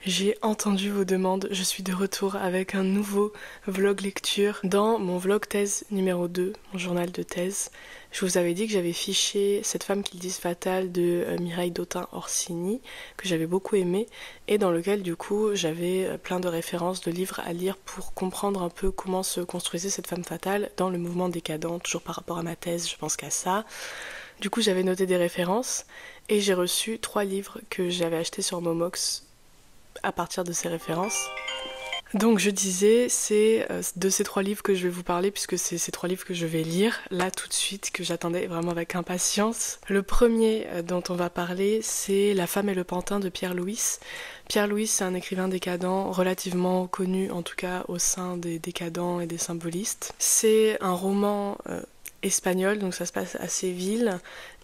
J'ai entendu vos demandes, je suis de retour avec un nouveau vlog lecture dans mon vlog thèse numéro 2, mon journal de thèse. Je vous avais dit que j'avais fiché Cette femme qu'ils disent fatale de Mireille Dautin-Orsini, que j'avais beaucoup aimé, et dans lequel du coup j'avais plein de références de livres à lire pour comprendre un peu comment se construisait cette femme fatale dans le mouvement décadent, toujours par rapport à ma thèse, je pense qu'à ça. Du coup j'avais noté des références, et j'ai reçu 3 livres que j'avais achetés sur Momox à partir de ces références. Donc je disais, c'est de ces 3 livres que je vais vous parler, puisque c'est ces 3 livres que je vais lire là tout de suite, que j'attendais vraiment avec impatience. Le premier dont on va parler, c'est La femme et le pantin de Pierre Louys. Pierre Louys, c'est un écrivain décadent relativement connu, en tout cas au sein des décadents et des symbolistes. C'est un roman espagnol, donc ça se passe à Séville.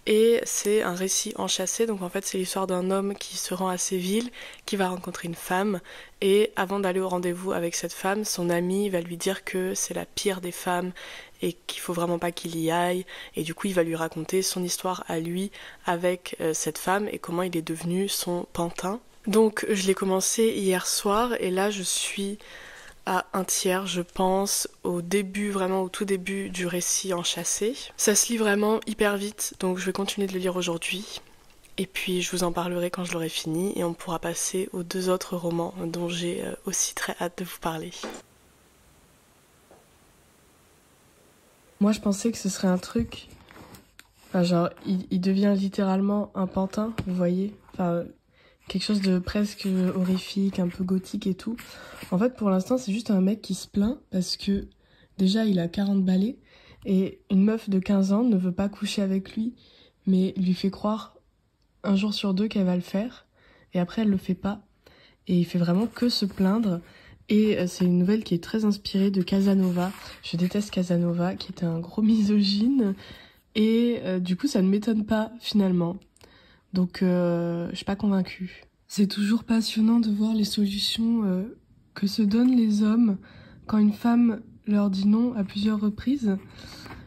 Et c'est un récit enchâssé, donc en fait c'est l'histoire d'un homme qui se rend à Séville, qui va rencontrer une femme, et avant d'aller au rendez-vous avec cette femme, son ami va lui dire que c'est la pire des femmes et qu'il faut vraiment pas qu'il y aille, et du coup il va lui raconter son histoire à lui avec cette femme et comment il est devenu son pantin. Donc je l'ai commencé hier soir et là je suis à un tiers, je pense, au début, vraiment au tout début du récit enchâssé. Ça se lit vraiment hyper vite, donc je vais continuer de le lire aujourd'hui. Et puis je vous en parlerai quand je l'aurai fini et on pourra passer aux 2 autres romans dont j'ai aussi très hâte de vous parler. Moi je pensais que ce serait un truc, enfin genre il devient littéralement un pantin, vous voyez, enfin quelque chose de presque horrifique, un peu gothique et tout. En fait, pour l'instant, c'est juste un mec qui se plaint parce que déjà, il a 40 balais et une meuf de 15 ans ne veut pas coucher avec lui, mais lui fait croire un jour sur 2 qu'elle va le faire et après, elle le fait pas. Et il fait vraiment que se plaindre. Et c'est une nouvelle qui est très inspirée de Casanova. Je déteste Casanova, qui était un gros misogyne. Et du coup, ça ne m'étonne pas, finalement. Donc, je suis pas convaincue. C'est toujours passionnant de voir les solutions que se donnent les hommes quand une femme leur dit non à plusieurs reprises.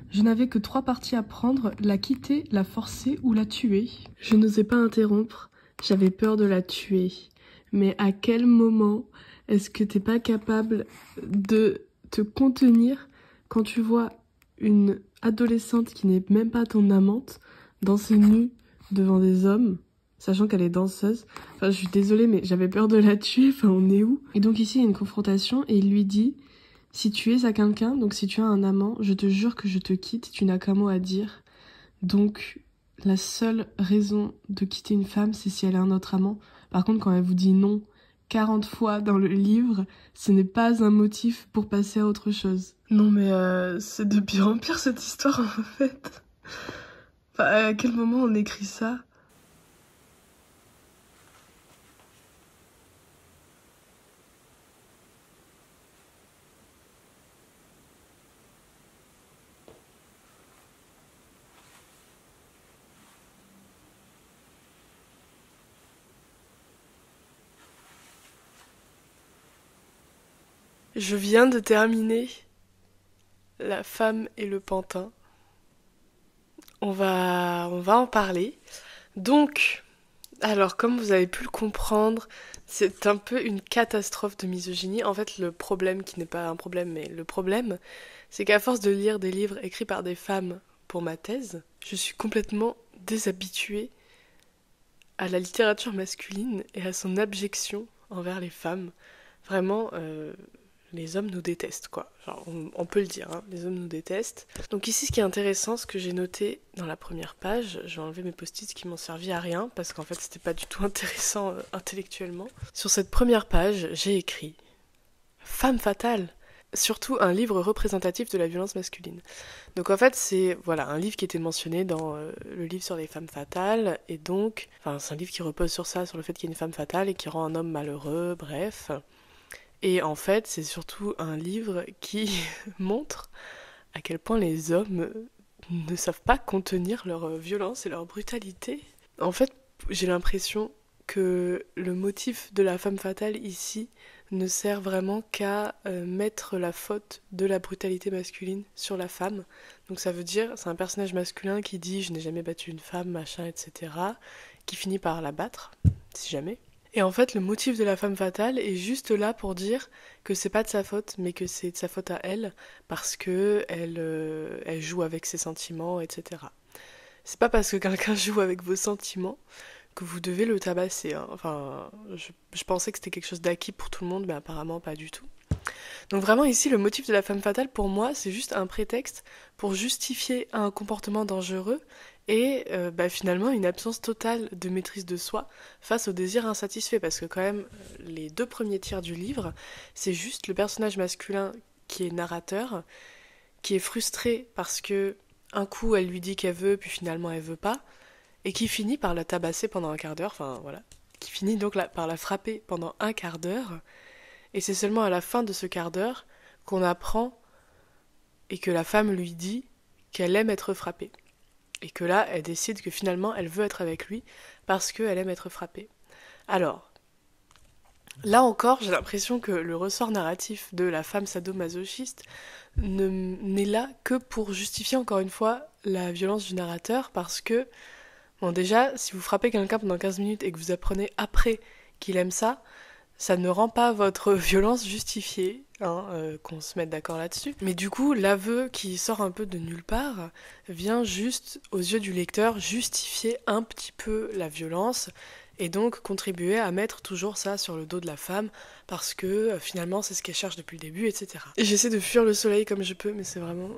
Je n'avais que 3 parties à prendre, la quitter, la forcer ou la tuer. Je n'osais pas interrompre, j'avais peur de la tuer. Mais à quel moment est-ce que t'es pas capable de te contenir quand tu vois une adolescente qui n'est même pas ton amante danser nue devant des hommes, sachant qu'elle est danseuse? Enfin, je suis désolée, mais j'avais peur de la tuer, enfin, on est où? Et donc ici, il y a une confrontation, et il lui dit, si tu es à quelqu'un, donc si tu as un amant, je te jure que je te quitte, tu n'as qu'un mot à dire. Donc, la seule raison de quitter une femme, c'est si elle a un autre amant. Par contre, quand elle vous dit non 40 fois dans le livre, ce n'est pas un motif pour passer à autre chose. Non mais c'est de pire en pire cette histoire en fait. Enfin, à quel moment on écrit ça? Je viens de terminer La femme et le pantin. On va en parler. Donc, alors comme vous avez pu le comprendre, c'est un peu une catastrophe de misogynie. En fait, le problème, qui n'est pas un problème, mais le problème, c'est qu'à force de lire des livres écrits par des femmes pour ma thèse, je suis complètement déshabituée à la littérature masculine et à son abjection envers les femmes. Vraiment, les hommes nous détestent, quoi. Genre, on peut le dire, hein, les hommes nous détestent. Donc ici, ce qui est intéressant, ce que j'ai noté dans la première page, je vais enlever mes post-it qui m'ont servi à rien, parce qu'en fait, c'était pas du tout intéressant intellectuellement. Sur cette première page, j'ai écrit « Femme fatale !» Surtout un livre représentatif de la violence masculine. Donc en fait c'est voilà un livre qui était mentionné dans le livre sur les femmes fatales, et donc enfin c'est un livre qui repose sur ça, sur le fait qu'il y ait une femme fatale et qui rend un homme malheureux, bref. Et en fait c'est surtout un livre qui montre à quel point les hommes ne savent pas contenir leur violence et leur brutalité. En fait j'ai l'impression que le motif de la femme fatale ici ne sert vraiment qu'à mettre la faute de la brutalité masculine sur la femme. Donc ça veut dire, c'est un personnage masculin qui dit « je n'ai jamais battu une femme, machin, etc.», qui finit par la battre, si jamais. Et en fait, le motif de la femme fatale est juste là pour dire que c'est pas de sa faute, mais que c'est de sa faute à elle, parce que elle joue avec ses sentiments, etc. C'est pas parce que quelqu'un joue avec vos sentiments que vous devez le tabasser, hein. Enfin, je pensais que c'était quelque chose d'acquis pour tout le monde, mais apparemment pas du tout. Donc vraiment ici, le motif de la femme fatale, pour moi, c'est juste un prétexte pour justifier un comportement dangereux et finalement une absence totale de maîtrise de soi face au désir insatisfait. Parce que quand même, les 2 premiers tiers du livre, c'est juste le personnage masculin qui est narrateur, qui est frustré parce que un coup elle lui dit qu'elle veut, puis finalement elle veut pas, et qui finit par la tabasser pendant un quart d'heure, enfin voilà, qui finit donc par la frapper pendant un quart d'heure. Et c'est seulement à la fin de ce quart d'heure qu'on apprend et que la femme lui dit qu'elle aime être frappée. Et que là, elle décide que finalement, elle veut être avec lui parce qu'elle aime être frappée. Alors, là encore, j'ai l'impression que le ressort narratif de la femme sadomasochiste n'est là que pour justifier encore une fois la violence du narrateur parce que, bon déjà, si vous frappez quelqu'un pendant 15 minutes et que vous apprenez après qu'il aime ça ne rend pas votre violence justifiée, hein, qu'on se mette d'accord là-dessus. Mais du coup, l'aveu qui sort un peu de nulle part vient juste, aux yeux du lecteur, justifier un petit peu la violence et donc contribuer à mettre toujours ça sur le dos de la femme parce que finalement c'est ce qu'elle cherche depuis le début, etc. Et j'essaie de fuir le soleil comme je peux, mais c'est vraiment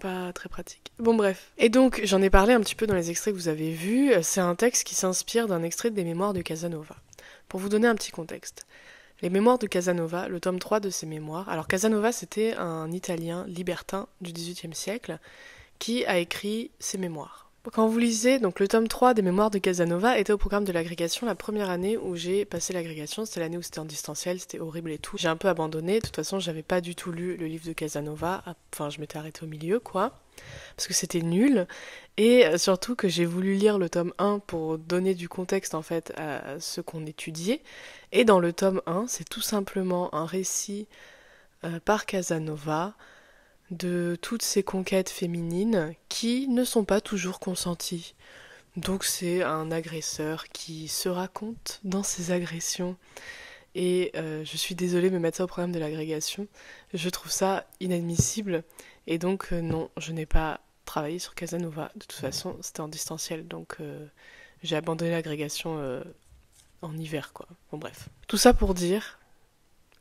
pas très pratique. Bon bref. Et donc, j'en ai parlé un petit peu dans les extraits que vous avez vus, c'est un texte qui s'inspire d'un extrait des Mémoires de Casanova. Pour vous donner un petit contexte. Les Mémoires de Casanova, le tome 3 de ses mémoires. Alors Casanova, c'était un Italien libertin du XVIIIe siècle qui a écrit ses mémoires. Quand vous lisez, donc le tome 3 des Mémoires de Casanova était au programme de l'agrégation la première année où j'ai passé l'agrégation, c'était l'année où c'était en distanciel, c'était horrible et tout. J'ai un peu abandonné, de toute façon j'avais pas du tout lu le livre de Casanova, enfin je m'étais arrêtée au milieu quoi, parce que c'était nul, et surtout que j'ai voulu lire le tome 1 pour donner du contexte en fait à ce qu'on étudiait, et dans le tome 1 c'est tout simplement un récit par Casanova, de toutes ces conquêtes féminines qui ne sont pas toujours consenties. Donc c'est un agresseur qui se raconte dans ses agressions. Et je suis désolée de me mettre ça au programme de l'agrégation. Je trouve ça inadmissible. Et donc non, je n'ai pas travaillé sur Casanova. De toute façon, c'était en distanciel. Donc j'ai abandonné l'agrégation en hiver, quoi. Bon bref. Tout ça pour dire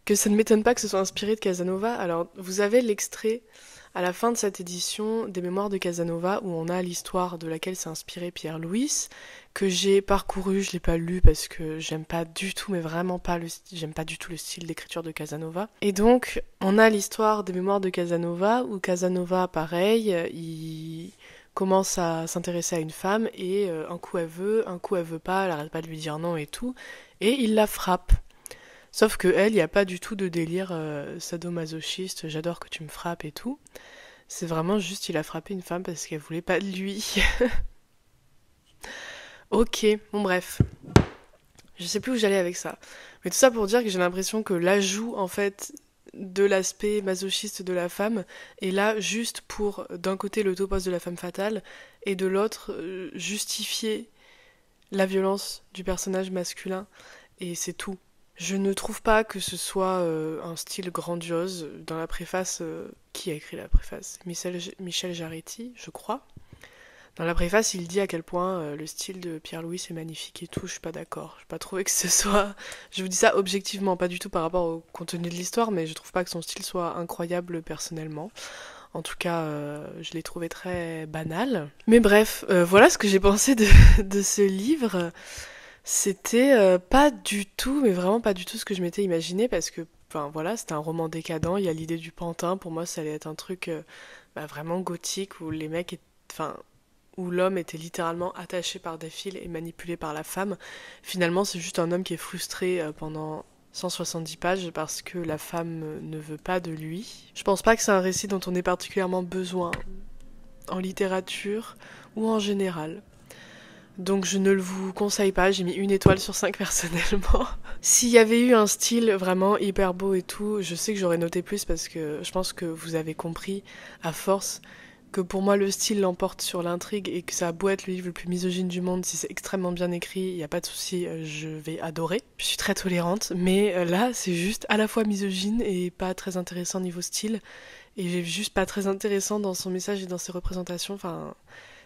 que ça ne m'étonne pas que ce soit inspiré de Casanova. Alors, vous avez l'extrait à la fin de cette édition des Mémoires de Casanova où on a l'histoire de laquelle s'est inspiré Pierre Louis, que j'ai parcouru, je l'ai pas lu parce que j'aime pas du tout, mais vraiment pas j'aime pas du tout le style d'écriture de Casanova. Et donc, on a l'histoire des Mémoires de Casanova où Casanova, pareil, il commence à s'intéresser à une femme et un coup elle veut pas, elle arrête pas de lui dire non et tout, et il la frappe. Sauf que elle, il n'y a pas du tout de délire sadomasochiste, j'adore que tu me frappes et tout. C'est vraiment juste, il a frappé une femme parce qu'elle voulait pas de lui. Ok, bon bref. Je sais plus où j'allais avec ça. Mais tout ça pour dire que j'ai l'impression que l'ajout, en fait, de l'aspect masochiste de la femme est là juste pour, d'un côté, le topos de la femme fatale, et de l'autre, justifier la violence du personnage masculin, et c'est tout. Je ne trouve pas que ce soit un style grandiose. Dans la préface, qui a écrit la préface ? Michel Jaretti, je crois. Dans la préface, il dit à quel point le style de Pierre Louis est magnifique et tout. Je suis pas d'accord. Je n'ai pas trouvé que ce soit... Je vous dis ça objectivement, pas du tout par rapport au contenu de l'histoire, mais je trouve pas que son style soit incroyable personnellement. En tout cas, je l'ai trouvé très banal. Mais bref, voilà ce que j'ai pensé de ce livre. C'était pas du tout, mais vraiment pas du tout ce que je m'étais imaginé parce que, enfin voilà, c'était un roman décadent, il y a l'idée du pantin, pour moi ça allait être un truc vraiment gothique où les mecs, enfin, où l'homme était littéralement attaché par des fils et manipulé par la femme. Finalement c'est juste un homme qui est frustré pendant 170 pages parce que la femme ne veut pas de lui. Je pense pas que c'est un récit dont on ait particulièrement besoin en littérature ou en général. Donc je ne le vous conseille pas, j'ai mis 1 étoile sur 5 personnellement. S'il y avait eu un style vraiment hyper beau et tout, je sais que j'aurais noté plus parce que je pense que vous avez compris à force que pour moi le style l'emporte sur l'intrigue et que ça a beau être le livre le plus misogyne du monde, si c'est extrêmement bien écrit, il n'y a pas de souci, je vais adorer. Je suis très tolérante, mais là c'est juste à la fois misogyne et pas très intéressant niveau style, et juste pas très intéressant dans son message et dans ses représentations, enfin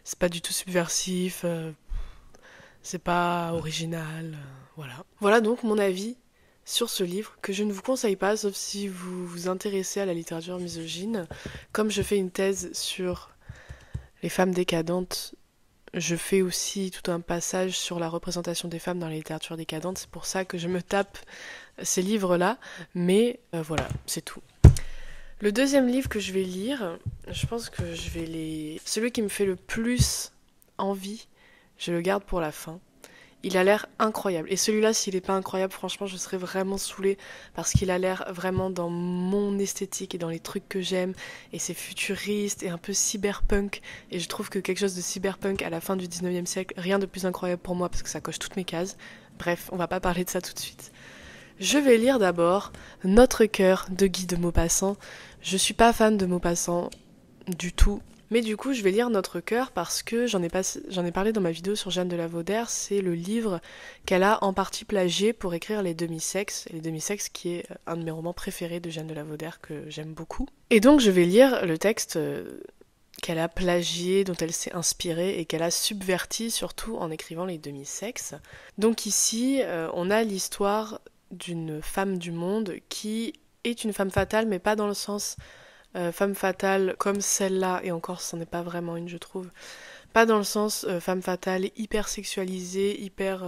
c'est pas du tout subversif, c'est pas original, voilà. Voilà donc mon avis sur ce livre, que je ne vous conseille pas, sauf si vous vous intéressez à la littérature misogyne. Comme je fais une thèse sur les femmes décadentes, je fais aussi tout un passage sur la représentation des femmes dans la littérature décadente, c'est pour ça que je me tape ces livres-là, mais voilà, c'est tout. Le deuxième livre que je vais lire, je pense que je vais celui qui me fait le plus envie, je le garde pour la fin. Il a l'air incroyable. Et celui-là, s'il n'est pas incroyable, franchement, je serais vraiment saoulée parce qu'il a l'air vraiment dans mon esthétique et dans les trucs que j'aime. Et c'est futuriste et un peu cyberpunk. Et je trouve que quelque chose de cyberpunk à la fin du 19e siècle, rien de plus incroyable pour moi parce que ça coche toutes mes cases. Bref, on va pas parler de ça tout de suite. Je vais lire d'abord Notre cœur de Guy de Maupassant. Je suis pas fan de Maupassant du tout. Mais du coup, je vais lire Notre cœur parce que j'en ai parlé dans ma vidéo sur Jeanne de La Vaudère. C'est le livre qu'elle a en partie plagié pour écrire Les Demi-sexes. Les Demi-sexes qui est un de mes romans préférés de Jeanne de La Vaudère que j'aime beaucoup. Et donc, je vais lire le texte qu'elle a plagié, dont elle s'est inspirée et qu'elle a subverti surtout en écrivant Les Demi-sexes. Donc ici, on a l'histoire d'une femme du monde qui est une femme fatale, mais pas dans le sens... femme fatale comme celle-là, et encore c'en est pas vraiment une je trouve, pas dans le sens femme fatale hyper sexualisée, hyper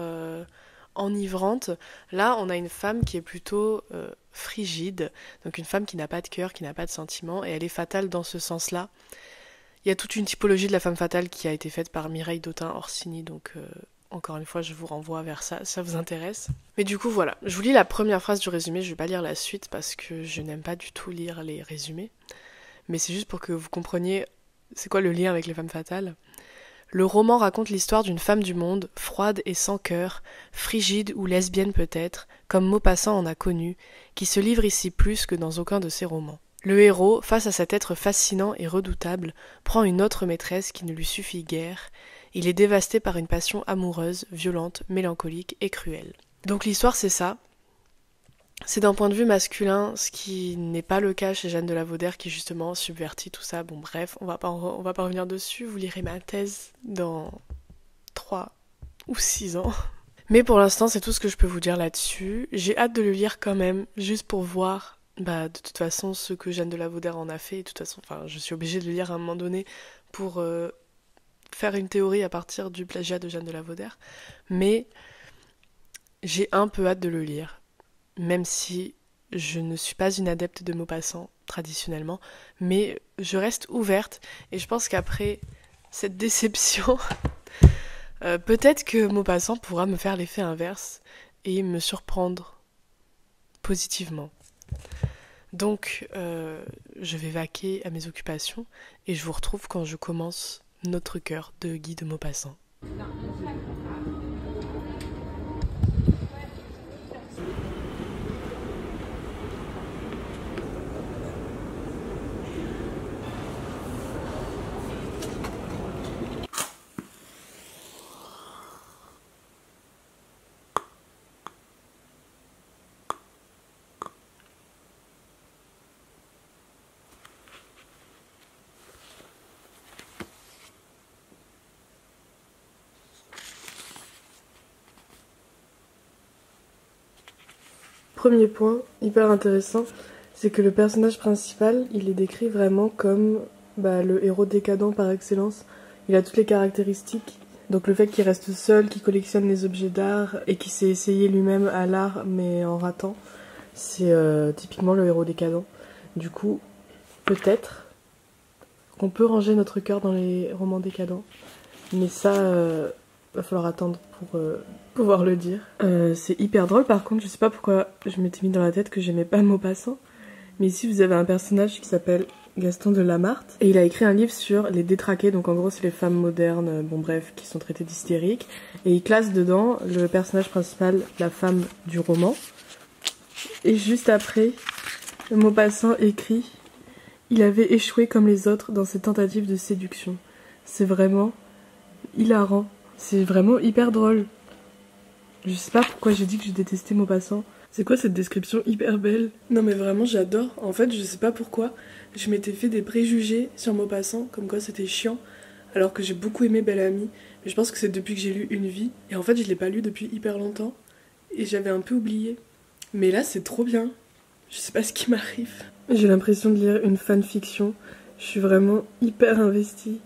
enivrante. Là on a une femme qui est plutôt frigide, donc une femme qui n'a pas de cœur, qui n'a pas de sentiments, et elle est fatale dans ce sens-là. Il y a toute une typologie de la femme fatale qui a été faite par Mireille Dautin-Orsini, donc encore une fois je vous renvoie vers ça, ça vous intéresse. Mais du coup voilà, je vous lis la première phrase du résumé, je vais pas lire la suite parce que je n'aime pas du tout lire les résumés. Mais c'est juste pour que vous compreniez c'est quoi le lien avec les femmes fatales. Le roman raconte l'histoire d'une femme du monde, froide et sans cœur, frigide ou lesbienne peut-être, comme Maupassant en a connu, qui se livre ici plus que dans aucun de ses romans. Le héros, face à cet être fascinant et redoutable, prend une autre maîtresse qui ne lui suffit guère. Il est dévasté par une passion amoureuse, violente, mélancolique et cruelle. Donc l'histoire c'est ça. C'est d'un point de vue masculin, ce qui n'est pas le cas chez Jeanne de La Vaudère qui justement subvertit tout ça. Bon bref, on va pas revenir dessus, vous lirez ma thèse dans 3 ou 6 ans. Mais pour l'instant c'est tout ce que je peux vous dire là-dessus. J'ai hâte de le lire quand même, juste pour voir de toute façon ce que Jeanne de La Vaudère en a fait. Et de toute façon, je suis obligée de le lire à un moment donné pour faire une théorie à partir du plagiat de Jeanne de La Vaudère. Mais j'ai un peu hâte de le lire. Même si je ne suis pas une adepte de Maupassant, traditionnellement, mais je reste ouverte, et je pense qu'après cette déception, peut-être que Maupassant pourra me faire l'effet inverse, et me surprendre positivement. Donc, je vais vaquer à mes occupations, et je vous retrouve quand je commence Notre cœur de Guy de Maupassant. Premier point, hyper intéressant, c'est que le personnage principal, il est décrit vraiment comme le héros décadent par excellence. Il a toutes les caractéristiques. Donc le fait qu'il reste seul, qu'il collectionne les objets d'art et qu'il s'est essayé lui-même à l'art mais en ratant, c'est typiquement le héros décadent. Du coup, peut-être qu'on peut ranger Notre cœur dans les romans décadents, mais ça, va falloir attendre pour pouvoir le dire. C'est hyper drôle par contre, je sais pas pourquoi je m'étais mis dans la tête que j'aimais pas Maupassant, mais ici vous avez un personnage qui s'appelle Gaston de Lamarthe, et il a écrit un livre sur les détraqués, donc en gros c'est les femmes modernes, qui sont traitées d'hystériques, et il classe dedans le personnage principal, la femme du roman, et juste après, Maupassant écrit: Il avait échoué comme les autres dans ses tentatives de séduction. C'est vraiment hilarant. C'est vraiment hyper drôle. Je sais pas pourquoi j'ai dit que je détestais Maupassant. C'est quoi cette description hyper belle? Non mais vraiment j'adore. En fait je sais pas pourquoi je m'étais fait des préjugés sur Maupassant, comme quoi c'était chiant, alors que j'ai beaucoup aimé Belle Amie. Mais je pense que c'est depuis que j'ai lu Une vie. Et en fait je l'ai pas lu depuis hyper longtemps. Et j'avais un peu oublié. Mais là c'est trop bien. Je sais pas ce qui m'arrive. J'ai l'impression de lire une fanfiction. Je suis vraiment hyper investie.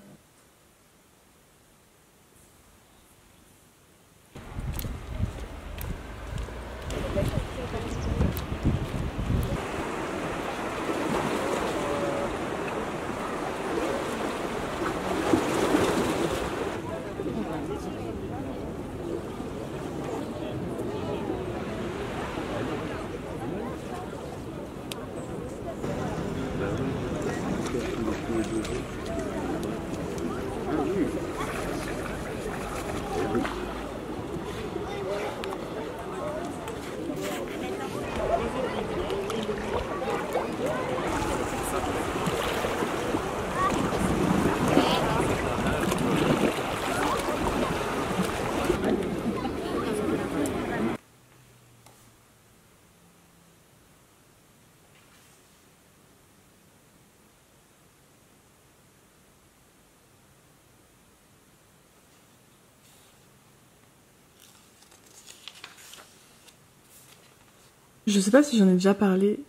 Je sais pas si j'en ai déjà parlé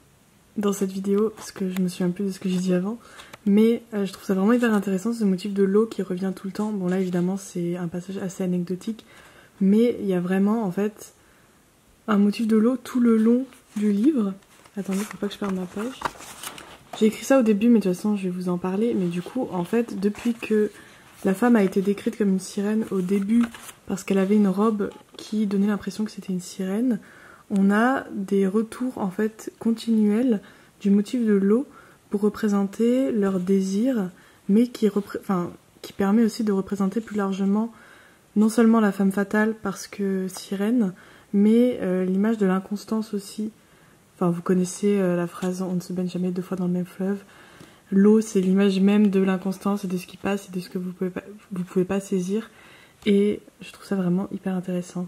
dans cette vidéo, parce que je me souviens plus de ce que j'ai dit avant, mais je trouve ça vraiment hyper intéressant, ce motif de l'eau qui revient tout le temps. Bon là évidemment c'est un passage assez anecdotique, mais il y a vraiment en fait un motif de l'eau tout le long du livre. Attendez, faut pas que je perde ma page. J'ai écrit ça au début, mais de toute façon je vais vous en parler, mais du coup en fait depuis que la femme a été décrite comme une sirène au début, parce qu'elle avait une robe qui donnait l'impression que c'était une sirène, on a des retours en fait continuels du motif de l'eau pour représenter leur désir, mais qui permet aussi de représenter plus largement non seulement la femme fatale parce que sirène, mais l'image de l'inconstance aussi. Enfin, vous connaissez la phrase « on ne se baigne jamais deux fois dans le même fleuve ». L'eau, c'est l'image même de l'inconstance et de ce qui passe et de ce que vous pouvez pas saisir. Et je trouve ça vraiment hyper intéressant.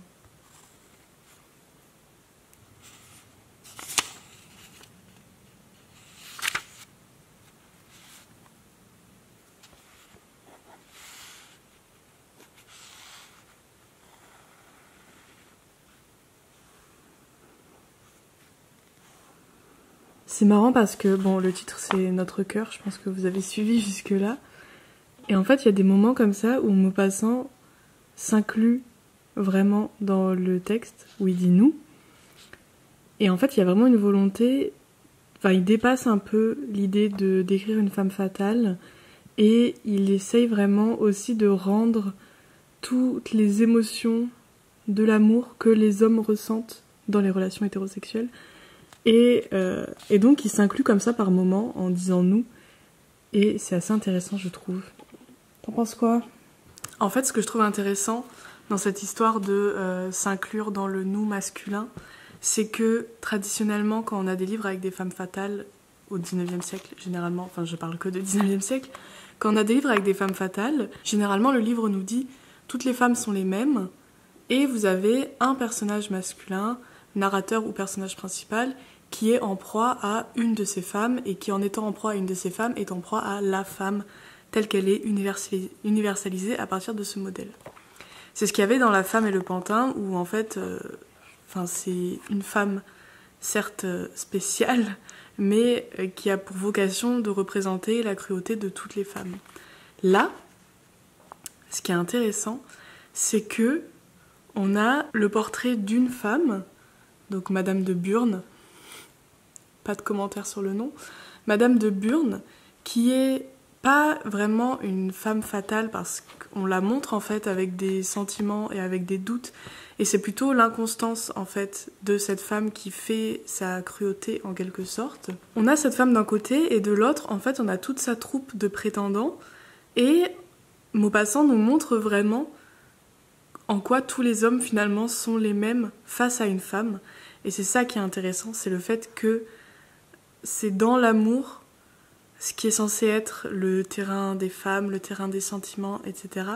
C'est marrant parce que, bon, le titre c'est Notre cœur, je pense que vous avez suivi jusque-là. Et en fait, il y a des moments comme ça où Maupassant s'inclut vraiment dans le texte, où il dit nous. Et en fait, il y a vraiment une volonté, enfin, il dépasse un peu l'idée de décrire une femme fatale, et il essaye vraiment aussi de rendre toutes les émotions de l'amour que les hommes ressentent dans les relations hétérosexuelles. Et donc il s'inclut comme ça par moments en disant nous, et c'est assez intéressant je trouve. T'en penses quoi? En fait ce que je trouve intéressant dans cette histoire de s'inclure dans le nous masculin, c'est que traditionnellement quand on a des livres avec des femmes fatales au 19e siècle généralement, enfin je parle que de 19e siècle, quand on a des livres avec des femmes fatales, généralement le livre nous dit toutes les femmes sont les mêmes et vous avez un personnage masculin, narrateur ou personnage principal, qui est en proie à une de ces femmes et qui en étant en proie à une de ces femmes est en proie à la femme telle qu'elle est universalisée à partir de ce modèle. C'est ce qu'il y avait dans La femme et le pantin où en fait c'est une femme certes spéciale mais qui a pour vocation de représenter la cruauté de toutes les femmes. Là, ce qui est intéressant, c'est que on a le portrait d'une femme, donc Madame de Burne, pas de commentaire sur le nom, Madame de Burne, qui est pas vraiment une femme fatale parce qu'on la montre en fait avec des sentiments et avec des doutes, et c'est plutôt l'inconstance en fait de cette femme qui fait sa cruauté en quelque sorte. On a cette femme d'un côté et de l'autre en fait on a toute sa troupe de prétendants, et Maupassant nous montre vraiment en quoi tous les hommes finalement sont les mêmes face à une femme, et c'est ça qui est intéressant, c'est le fait que c'est dans l'amour ce qui est censé être le terrain des femmes, le terrain des sentiments, etc.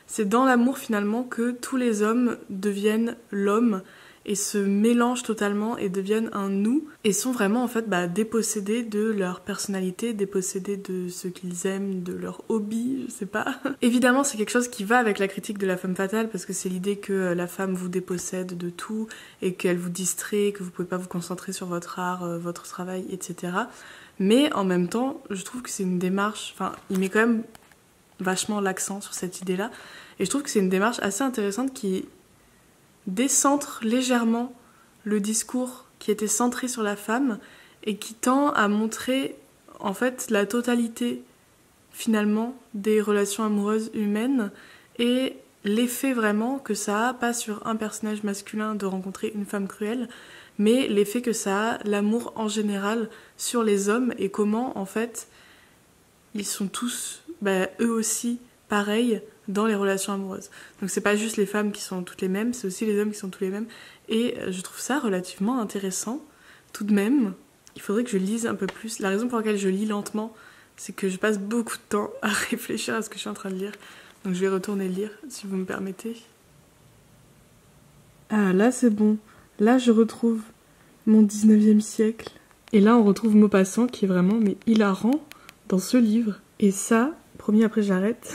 C'est dans l'amour finalement que tous les hommes deviennent l'homme et se mélangent totalement et deviennent un nous et sont vraiment en fait dépossédés de leur personnalité, dépossédés de ce qu'ils aiment, de leur hobby, je sais pas. Évidemment c'est quelque chose qui va avec la critique de la femme fatale parce que c'est l'idée que la femme vous dépossède de tout et qu'elle vous distrait, que vous pouvez pas vous concentrer sur votre art, votre travail, etc. Mais en même temps je trouve que c'est une démarche, enfin il met quand même vachement l'accent sur cette idée-là et je trouve que c'est une démarche assez intéressante qui décentre légèrement le discours qui était centré sur la femme et qui tend à montrer en fait la totalité finalement des relations amoureuses humaines et l'effet vraiment que ça a, pas sur un personnage masculin de rencontrer une femme cruelle, mais l'effet que ça a, l'amour en général, sur les hommes et comment en fait ils sont tous eux aussi pareils dans les relations amoureuses. Donc c'est pas juste les femmes qui sont toutes les mêmes, c'est aussi les hommes qui sont tous les mêmes. Et je trouve ça relativement intéressant. Tout de même, il faudrait que je lise un peu plus. La raison pour laquelle je lis lentement, c'est que je passe beaucoup de temps à réfléchir à ce que je suis en train de lire. Donc je vais retourner lire, si vous me permettez. Ah, là c'est bon. Là je retrouve mon 19e siècle. Et là on retrouve Maupassant qui est vraiment hilarant dans ce livre. Et ça, promis après j'arrête,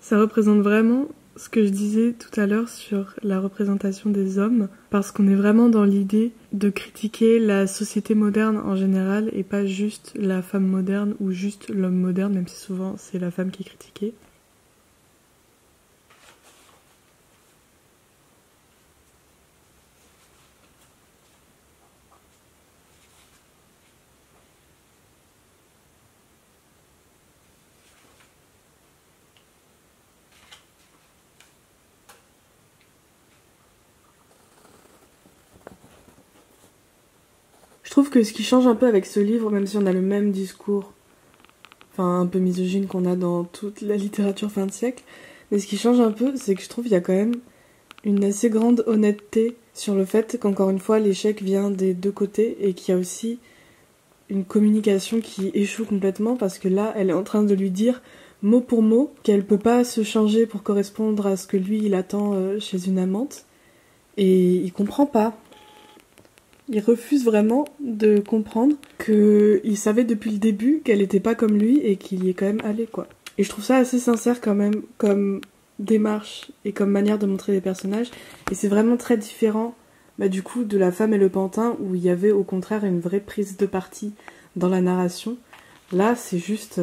ça représente vraiment ce que je disais tout à l'heure sur la représentation des hommes, parce qu'on est vraiment dans l'idée de critiquer la société moderne en général et pas juste la femme moderne ou juste l'homme moderne, même si souvent c'est la femme qui est critiquée. Je trouve que ce qui change un peu avec ce livre, même si on a le même discours, enfin un peu misogyne qu'on a dans toute la littérature fin de siècle, mais ce qui change un peu, c'est que je trouve qu'il y a quand même une assez grande honnêteté sur le fait qu'encore une fois, l'échec vient des deux côtés et qu'il y a aussi une communication qui échoue complètement parce que là, elle est en train de lui dire mot pour mot qu'elle peut pas se changer pour correspondre à ce que lui, il attend chez une amante et il comprend pas. Il refuse vraiment de comprendre qu'il savait depuis le début qu'elle était pas comme lui et qu'il y est quand même allé, quoi. Et je trouve ça assez sincère quand même, comme démarche et comme manière de montrer les personnages. Et c'est vraiment très différent, du coup, de La femme et le pantin, où il y avait au contraire une vraie prise de parti dans la narration. Là, c'est juste...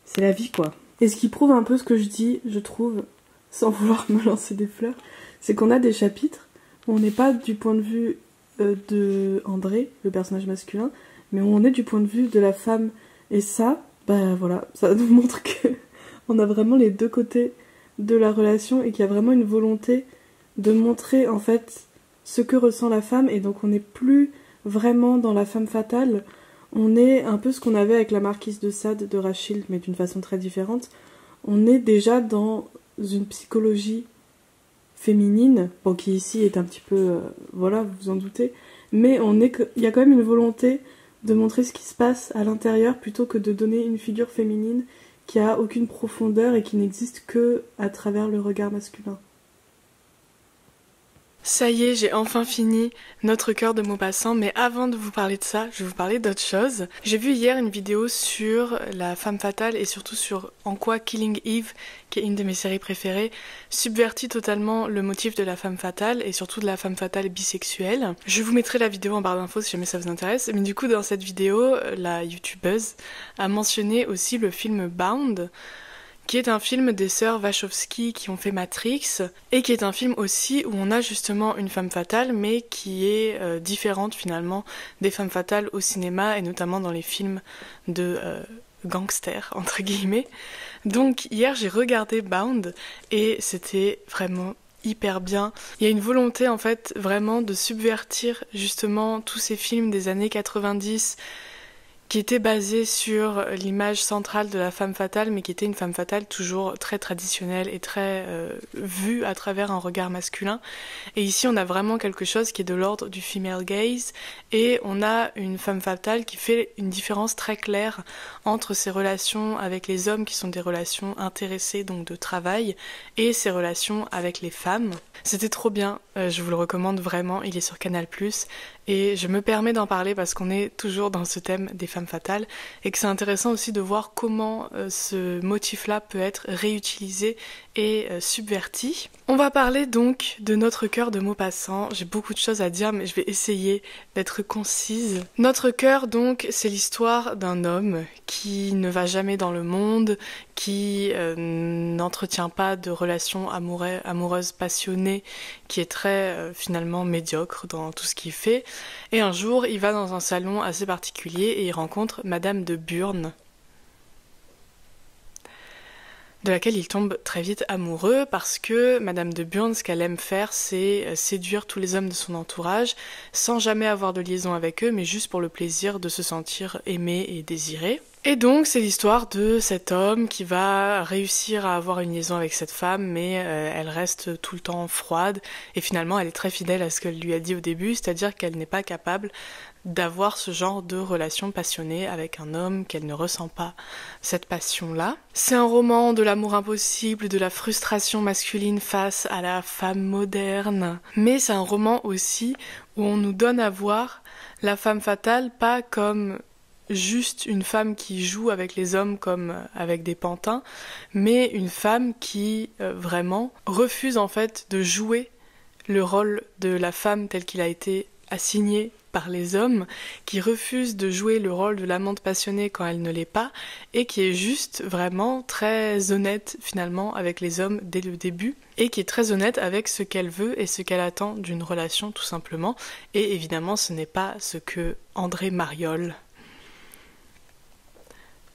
c'est la vie, quoi. Et ce qui prouve un peu ce que je dis, je trouve, sans vouloir me lancer des fleurs, c'est qu'on a des chapitres où on n'est pas du point de vue de André, le personnage masculin, mais où on est du point de vue de la femme. Et ça, voilà, ça nous montre que on a vraiment les deux côtés de la relation et qu'il y a vraiment une volonté de montrer en fait ce que ressent la femme, et donc on n'est plus vraiment dans la femme fatale, on est un peu ce qu'on avait avec la marquise de Sade de Rachilde, mais d'une façon très différente. On est déjà dans une psychologie féminine, bon, qui ici est un petit peu, voilà, vous vous en doutez, mais il y a quand même une volonté de montrer ce qui se passe à l'intérieur plutôt que de donner une figure féminine qui a aucune profondeur et qui n'existe que à travers le regard masculin. Ça y est, j'ai enfin fini Notre cœur de Maupassant, mais avant de vous parler de ça, je vais vous parler d'autre chose. J'ai vu hier une vidéo sur la femme fatale et surtout sur en quoi Killing Eve, qui est une de mes séries préférées, subvertit totalement le motif de la femme fatale et surtout de la femme fatale bisexuelle. Je vous mettrai la vidéo en barre d'infos si jamais ça vous intéresse, mais du coup dans cette vidéo, la youtubeuse a mentionné aussi le film Bound, qui est un film des sœurs Wachowski qui ont fait Matrix, et qui est un film aussi où on a justement une femme fatale, mais qui est différente finalement des femmes fatales au cinéma, et notamment dans les films de gangsters, entre guillemets. Donc hier j'ai regardé Bound, et c'était vraiment hyper bien. Il y a une volonté en fait vraiment de subvertir justement tous ces films des années 90, qui était basée sur l'image centrale de la femme fatale, mais qui était une femme fatale toujours très traditionnelle et très vue à travers un regard masculin. Et ici, on a vraiment quelque chose qui est de l'ordre du female gaze, et on a une femme fatale qui fait une différence très claire entre ses relations avec les hommes, qui sont des relations intéressées, donc de travail, et ses relations avec les femmes. C'était trop bien, je vous le recommande vraiment, il est sur Canal+, et je me permets d'en parler parce qu'on est toujours dans ce thème des femmes fatales et que c'est intéressant aussi de voir comment ce motif-là peut être réutilisé et subverti. On va parler donc de Notre cœur de Maupassant. J'ai beaucoup de choses à dire mais je vais essayer d'être concise. Notre cœur donc, c'est l'histoire d'un homme qui ne va jamais dans le monde, qui n'entretient pas de relations amoureuses passionnées, qui est très finalement médiocre dans tout ce qu'il fait. Et un jour, il va dans un salon assez particulier et il rencontre Madame de Burn, de laquelle il tombe très vite amoureux parce que Madame de Burn, ce qu'elle aime faire, c'est séduire tous les hommes de son entourage sans jamais avoir de liaison avec eux, mais juste pour le plaisir de se sentir aimé et désiré. Et donc c'est l'histoire de cet homme qui va réussir à avoir une liaison avec cette femme, mais elle reste tout le temps froide et finalement elle est très fidèle à ce qu'elle lui a dit au début, c'est-à-dire qu'elle n'est pas capable d'avoir ce genre de relation passionnée avec un homme, qu'elle ne ressent pas cette passion-là. C'est un roman de l'amour impossible, de la frustration masculine face à la femme moderne, mais c'est un roman aussi où on nous donne à voir la femme fatale pas comme juste une femme qui joue avec les hommes comme avec des pantins, mais une femme qui vraiment refuse en fait de jouer le rôle de la femme tel qu'il a été assigné par les hommes, qui refuse de jouer le rôle de l'amante passionnée quand elle ne l'est pas, et qui est juste vraiment très honnête finalement avec les hommes dès le début, et qui est très honnête avec ce qu'elle veut et ce qu'elle attend d'une relation tout simplement, et évidemment ce n'est pas ce que André Mariolle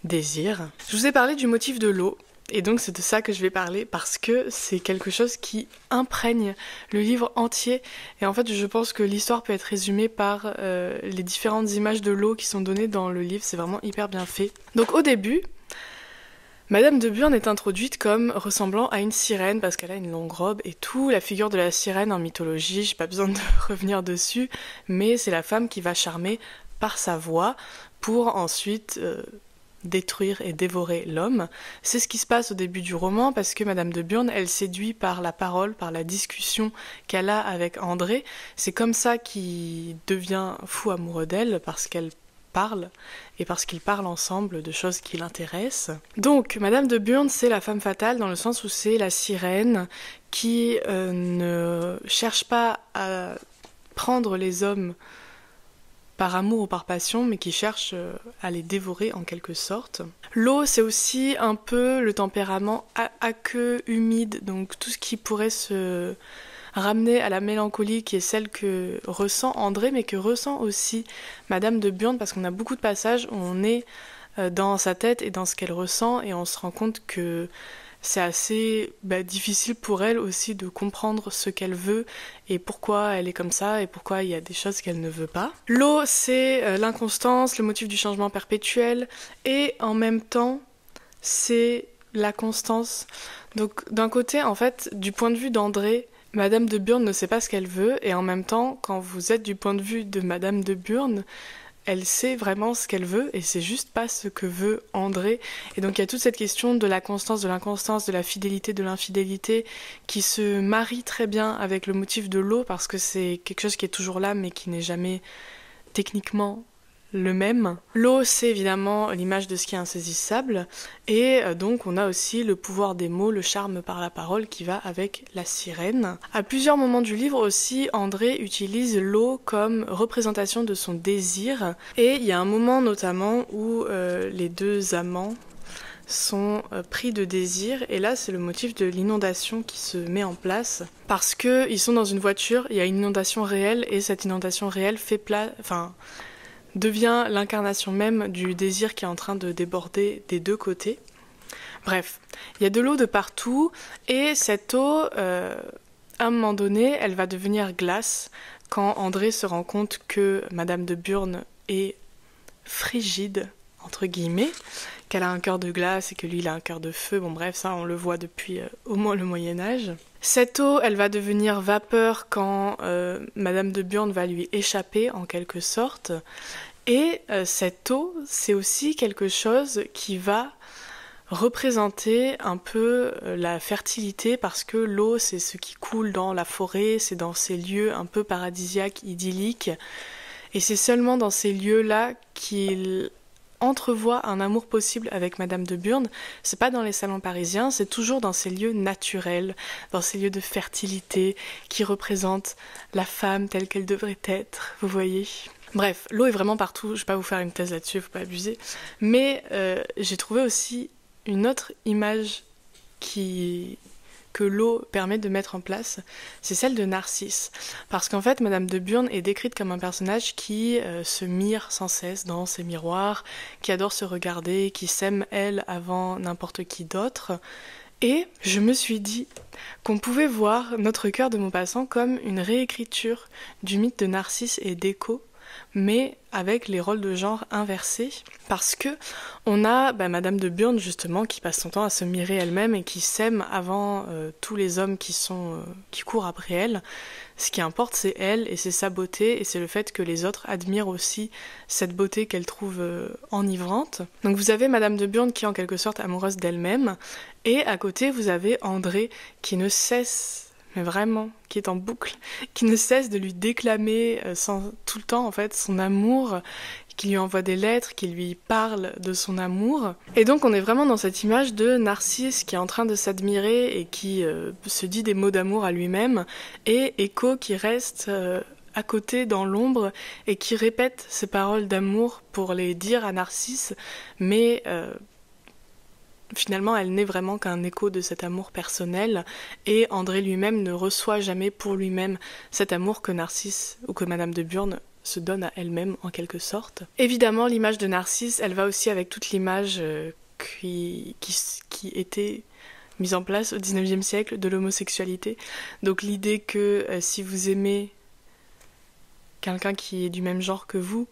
désire. Je vous ai parlé du motif de l'eau, et donc c'est de ça que je vais parler parce que c'est quelque chose qui imprègne le livre entier. Et en fait je pense que l'histoire peut être résumée par les différentes images de l'eau qui sont données dans le livre, c'est vraiment hyper bien fait. Donc au début, Madame de Burn est introduite comme ressemblant à une sirène parce qu'elle a une longue robe et tout. La figure de la sirène en mythologie, j'ai pas besoin de revenir dessus, mais c'est la femme qui va charmer par sa voix pour ensuite détruire et dévorer l'homme. C'est ce qui se passe au début du roman parce que Madame de Burn, elle séduit par la parole, par la discussion qu'elle a avec André. C'est comme ça qu'il devient fou amoureux d'elle parce qu'elle parle et parce qu'ils parlent ensemble de choses qui l'intéressent. Donc Madame de Burn, c'est la femme fatale dans le sens où c'est la sirène qui ne cherche pas à prendre les hommes par amour ou par passion, mais qui cherche à les dévorer en quelque sorte. L'eau, c'est aussi un peu le tempérament aqueux, humide, donc tout ce qui pourrait se ramener à la mélancolie qui est celle que ressent André, mais que ressent aussi Madame de Burn, parce qu'on a beaucoup de passages où on est dans sa tête et dans ce qu'elle ressent, et on se rend compte que c'est assez difficile pour elle aussi de comprendre ce qu'elle veut et pourquoi elle est comme ça et pourquoi il y a des choses qu'elle ne veut pas. L'eau, c'est l'inconstance, le motif du changement perpétuel et en même temps, c'est la constance. Donc d'un côté, en fait, du point de vue d'André, Madame de Burn ne sait pas ce qu'elle veut et en même temps, quand vous êtes du point de vue de Madame de Burn, elle sait vraiment ce qu'elle veut et c'est juste pas ce que veut André. Et donc il y a toute cette question de la constance, de l'inconstance, de la fidélité, de l'infidélité qui se marie très bien avec le motif de l'eau parce que c'est quelque chose qui est toujours là mais qui n'est jamais techniquement le même. L'eau, c'est évidemment l'image de ce qui est insaisissable et donc on a aussi le pouvoir des mots, le charme par la parole qui va avec la sirène. À plusieurs moments du livre aussi, André utilise l'eau comme représentation de son désir et il y a un moment notamment où les deux amants sont pris de désir et là c'est le motif de l'inondation qui se met en place parce que ils sont dans une voiture, il y a une inondation réelle et cette inondation réelle devient l'incarnation même du désir qui est en train de déborder des deux côtés. Bref, il y a de l'eau de partout et cette eau, à un moment donné, elle va devenir glace quand André se rend compte que Madame de Burn est frigide, entre guillemets, qu'elle a un cœur de glace et que lui il a un cœur de feu. Bon bref, ça on le voit depuis au moins le Moyen-Âge. Cette eau, elle va devenir vapeur quand Madame de Burn va lui échapper en quelque sorte. Et cette eau, c'est aussi quelque chose qui va représenter un peu la fertilité, parce que l'eau, c'est ce qui coule dans la forêt, c'est dans ces lieux un peu paradisiaques, idylliques. Et c'est seulement dans ces lieux-là qu'il entrevoit un amour possible avec Madame de Burn. C'est pas dans les salons parisiens, c'est toujours dans ces lieux naturels, dans ces lieux de fertilité qui représentent la femme telle qu'elle devrait être, vous voyez. Bref, l'eau est vraiment partout, je vais pas vous faire une thèse là-dessus, faut pas abuser. Mais j'ai trouvé aussi une autre image que l'eau permet de mettre en place, c'est celle de Narcisse. Parce qu'en fait, Madame de Burn est décrite comme un personnage qui se mire sans cesse dans ses miroirs, qui adore se regarder, qui s'aime elle avant n'importe qui d'autre. Et je me suis dit qu'on pouvait voir Notre cœur de Maupassant comme une réécriture du mythe de Narcisse et d'Écho, mais avec les rôles de genre inversés, parce que on a Madame de Burn justement qui passe son temps à se mirer elle-même et qui s'aime avant tous les hommes qui courent après elle. Ce qui importe, c'est elle et c'est sa beauté, et c'est le fait que les autres admirent aussi cette beauté qu'elle trouve enivrante. Donc vous avez Madame de Burn qui est en quelque sorte amoureuse d'elle-même, et à côté vous avez André qui ne cesse, mais vraiment, qui est en boucle, qui ne cesse de lui déclamer tout le temps en fait son amour, qui lui envoie des lettres, qui lui parle de son amour. Et donc on est vraiment dans cette image de Narcisse qui est en train de s'admirer et qui se dit des mots d'amour à lui-même, et Écho qui reste à côté dans l'ombre et qui répète ces paroles d'amour pour les dire à Narcisse, mais finalement, elle n'est vraiment qu'un écho de cet amour personnel, et André lui-même ne reçoit jamais pour lui-même cet amour que Narcisse ou que Madame de Burn se donne à elle-même en quelque sorte. Évidemment, l'image de Narcisse, elle va aussi avec toute l'image qui était mise en place au XIXe siècle de l'homosexualité. Donc l'idée que si vous aimez quelqu'un qui est du même genre que vous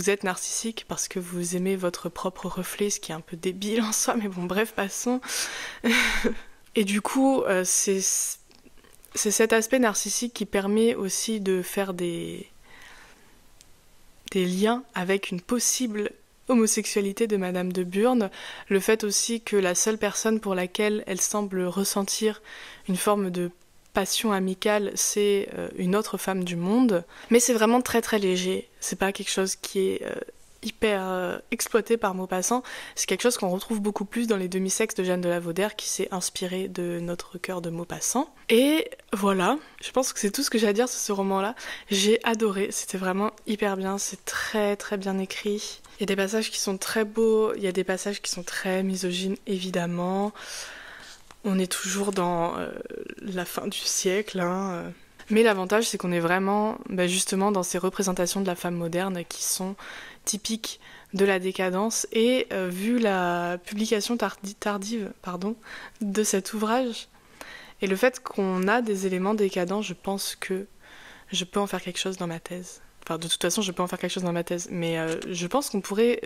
êtes narcissique parce que vous aimez votre propre reflet, ce qui est un peu débile en soi, mais bon bref, passons. Et du coup, c'est cet aspect narcissique qui permet aussi de faire des liens avec une possible homosexualité de Madame de Burn, le fait aussi que la seule personne pour laquelle elle semble ressentir une forme de passion amicale, c'est une autre femme du monde, mais c'est vraiment très très léger, c'est pas quelque chose qui est hyper exploité par Maupassant, c'est quelque chose qu'on retrouve beaucoup plus dans les demi-sexes de Jeanne de La Vaudère qui s'est inspirée de Notre cœur de Maupassant. Et voilà, je pense que c'est tout ce que j'ai à dire sur ce roman-là. J'ai adoré, c'était vraiment hyper bien, c'est très très bien écrit. Il y a des passages qui sont très beaux, il y a des passages qui sont très misogynes évidemment. On est toujours dans la fin du siècle, hein. Mais l'avantage, c'est qu'on est vraiment justement dans ces représentations de la femme moderne qui sont typiques de la décadence. Et vu la publication tardive de cet ouvrage, et le fait qu'on a des éléments décadents, je pense que je peux en faire quelque chose dans ma thèse. Enfin, de toute façon, je peux en faire quelque chose dans ma thèse, mais je pense qu'on pourrait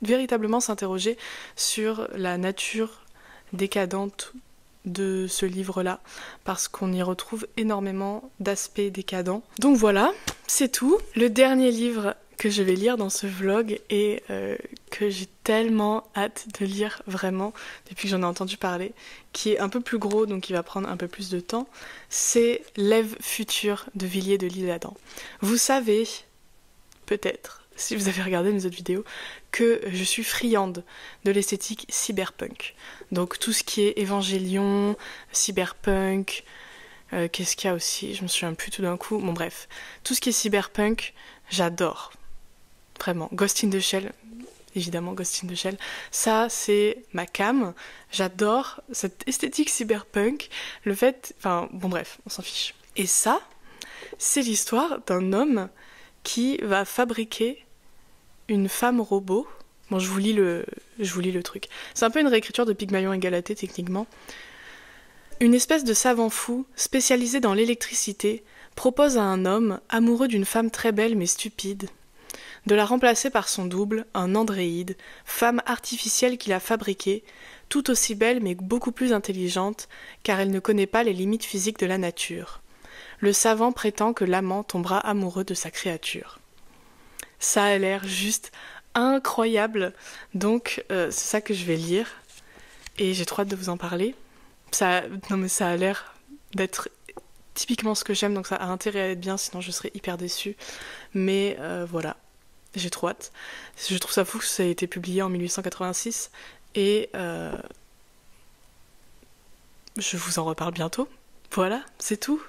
véritablement s'interroger sur la nature décadente de ce livre-là, parce qu'on y retrouve énormément d'aspects décadents. Donc voilà, c'est tout. Le dernier livre que je vais lire dans ce vlog et que j'ai tellement hâte de lire vraiment depuis que j'en ai entendu parler, qui est un peu plus gros donc qui va prendre un peu plus de temps, c'est L'Ève future de Villiers de l'Isle-Adam. Vous savez, peut-être, si vous avez regardé mes autres vidéos, que je suis friande de l'esthétique cyberpunk. Donc tout ce qui est Évangélion, cyberpunk, qu'est-ce qu'il y a aussi? Je me souviens plus tout d'un coup. Bon bref, tout ce qui est cyberpunk, j'adore. Vraiment. Ghost in the Shell, évidemment Ghost in the Shell, ça c'est ma came. J'adore cette esthétique cyberpunk. Le fait... Enfin bon bref, on s'en fiche. Et ça, c'est l'histoire d'un homme qui va fabriquer une femme robot. Bon, je vous lis le truc. C'est un peu une réécriture de Pygmalion et Galatée, techniquement. Une espèce de savant fou, spécialisé dans l'électricité, propose à un homme, amoureux d'une femme très belle mais stupide, de la remplacer par son double, un androïde, femme artificielle qu'il a fabriquée, tout aussi belle mais beaucoup plus intelligente, car elle ne connaît pas les limites physiques de la nature. Le savant prétend que l'amant tombera amoureux de sa créature. Ça a l'air juste incroyable, donc c'est ça que je vais lire, et j'ai trop hâte de vous en parler. Non mais ça a l'air d'être typiquement ce que j'aime, donc ça a intérêt à être bien, sinon je serais hyper déçue. Mais voilà, j'ai trop hâte. Je trouve ça fou que ça ait été publié en 1886, et je vous en reparle bientôt. Voilà, c'est tout.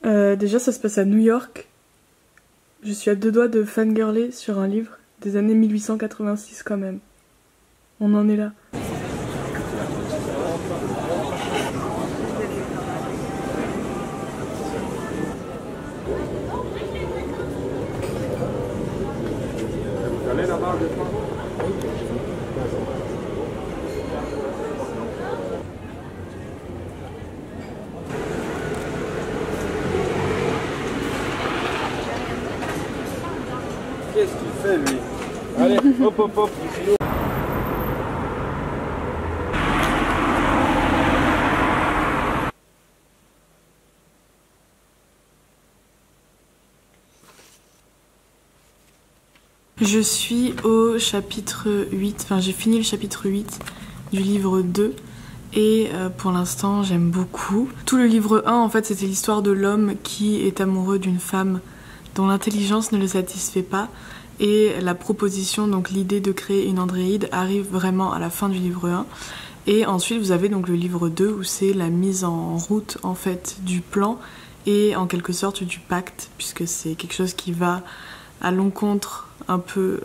Déjà, ça se passe à New York. Je suis à deux doigts de fangirler sur un livre des années 1886 quand même. On en est là. Qu'est-ce qu'il fait lui? Allez, hop hop hop. Je suis au chapitre 8, enfin j'ai fini le chapitre 8 du livre 2 et pour l'instant j'aime beaucoup. Tout le livre 1 en fait c'était l'histoire de l'homme qui est amoureux d'une femme dont l'intelligence ne le satisfait pas, et la proposition, donc l'idée de créer une androïde arrive vraiment à la fin du livre 1. Et ensuite vous avez donc le livre 2 où c'est la mise en route en fait du plan et en quelque sorte du pacte, puisque c'est quelque chose qui va à l'encontre un peu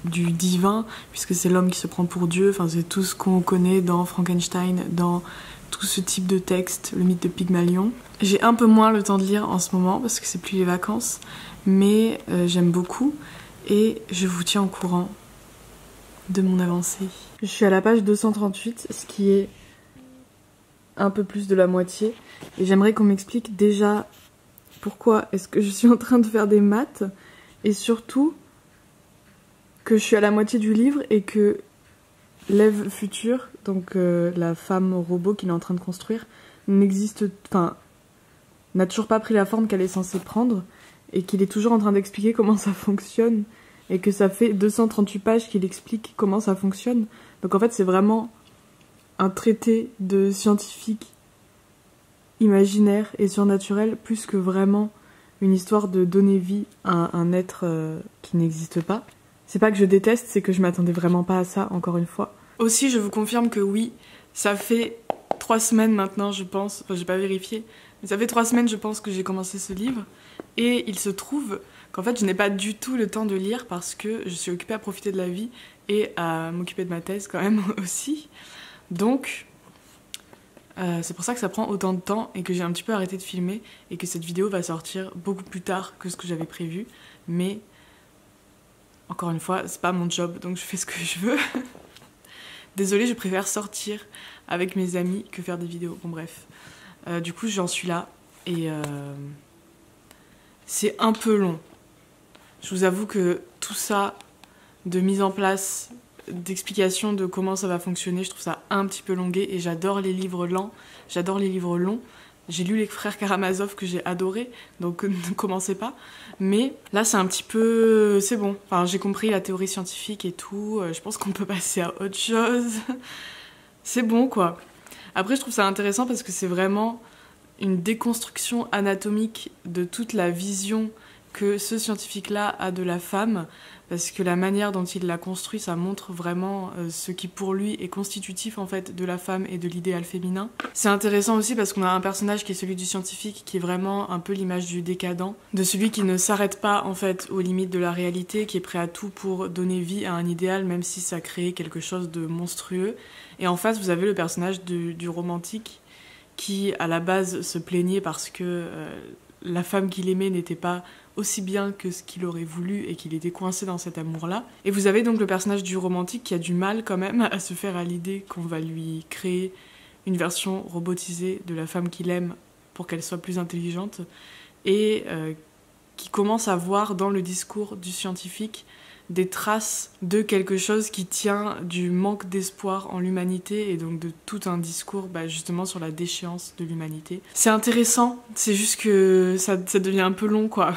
du divin, puisque c'est l'homme qui se prend pour Dieu, enfin c'est tout ce qu'on connaît dans Frankenstein, dans tout ce type de texte, le mythe de Pygmalion. J'ai un peu moins le temps de lire en ce moment parce que c'est plus les vacances, mais j'aime beaucoup et je vous tiens au courant de mon avancée. Je suis à la page 238, ce qui est un peu plus de la moitié, et j'aimerais qu'on m'explique déjà pourquoi est-ce que je suis en train de faire des maths, et surtout que je suis à la moitié du livre et que l'Ève future, donc la femme robot qu'il est en train de construire, n'a toujours pas pris la forme qu'elle est censée prendre, et qu'il est toujours en train d'expliquer comment ça fonctionne, et que ça fait 238 pages qu'il explique comment ça fonctionne. Donc en fait c'est vraiment un traité de scientifique imaginaire et surnaturel, plus que vraiment une histoire de donner vie à un être qui n'existe pas. C'est pas que je déteste, c'est que je m'attendais vraiment pas à ça, encore une fois. Aussi, je vous confirme que oui, ça fait 3 semaines maintenant, je pense, enfin j'ai pas vérifié, mais ça fait 3 semaines, je pense, que j'ai commencé ce livre, et il se trouve qu'en fait je n'ai pas du tout le temps de lire parce que je suis occupée à profiter de la vie et à m'occuper de ma thèse quand même aussi. Donc c'est pour ça que ça prend autant de temps et que j'ai un petit peu arrêté de filmer et que cette vidéo va sortir beaucoup plus tard que ce que j'avais prévu, mais encore une fois, c'est pas mon job, donc je fais ce que je veux. Désolée, je préfère sortir avec mes amis que faire des vidéos. Bon bref. Du coup, j'en suis là. Et c'est un peu long. Je vous avoue que tout ça, de mise en place, d'explication de comment ça va fonctionner, je trouve ça un petit peu longué. Et j'adore les livres lents, j'adore les livres longs. J'ai lu Les Frères Karamazov que j'ai adoré, donc ne commencez pas. Mais là, c'est un petit peu... c'est bon. Enfin, j'ai compris la théorie scientifique et tout. Je pense qu'on peut passer à autre chose. C'est bon, quoi. Après, je trouve ça intéressant parce que c'est vraiment une déconstruction anatomique de toute la vision que ce scientifique-là a de la femme, parce que la manière dont il l'a construit, ça montre vraiment ce qui pour lui est constitutif en fait de la femme et de l'idéal féminin. C'est intéressant aussi parce qu'on a un personnage qui est celui du scientifique, qui est vraiment un peu l'image du décadent, de celui qui ne s'arrête pas en fait aux limites de la réalité, qui est prêt à tout pour donner vie à un idéal même si ça crée quelque chose de monstrueux. Et en face vous avez le personnage du romantique qui à la base se plaignait parce que la femme qu'il aimait n'était pas aussi bien que ce qu'il aurait voulu et qu'il était coincé dans cet amour-là. Et vous avez donc le personnage du romantique qui a du mal quand même à se faire à l'idée qu'on va lui créer une version robotisée de la femme qu'il aime pour qu'elle soit plus intelligente, et qui commence à voir dans le discours du scientifique des traces de quelque chose qui tient du manque d'espoir en l'humanité et donc de tout un discours justement sur la déchéance de l'humanité. C'est intéressant, c'est juste que ça devient un peu long quoi.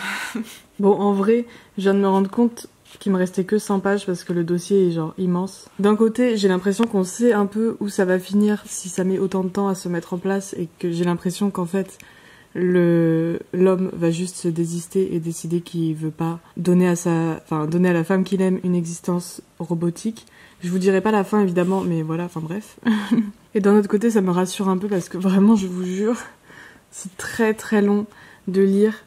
Bon, en vrai, je viens de me rendre compte qu'il me restait que 100 pages parce que le dossier est genre immense. D'un côté, j'ai l'impression qu'on sait un peu où ça va finir si ça met autant de temps à se mettre en place et que j'ai l'impression qu'en fait l'homme va juste se désister et décider qu'il veut pas donner à la femme qu'il aime une existence robotique. Je vous dirai pas la fin évidemment, mais voilà, enfin bref. Et d'un autre côté, ça me rassure un peu parce que vraiment, je vous jure, c'est très très long de lire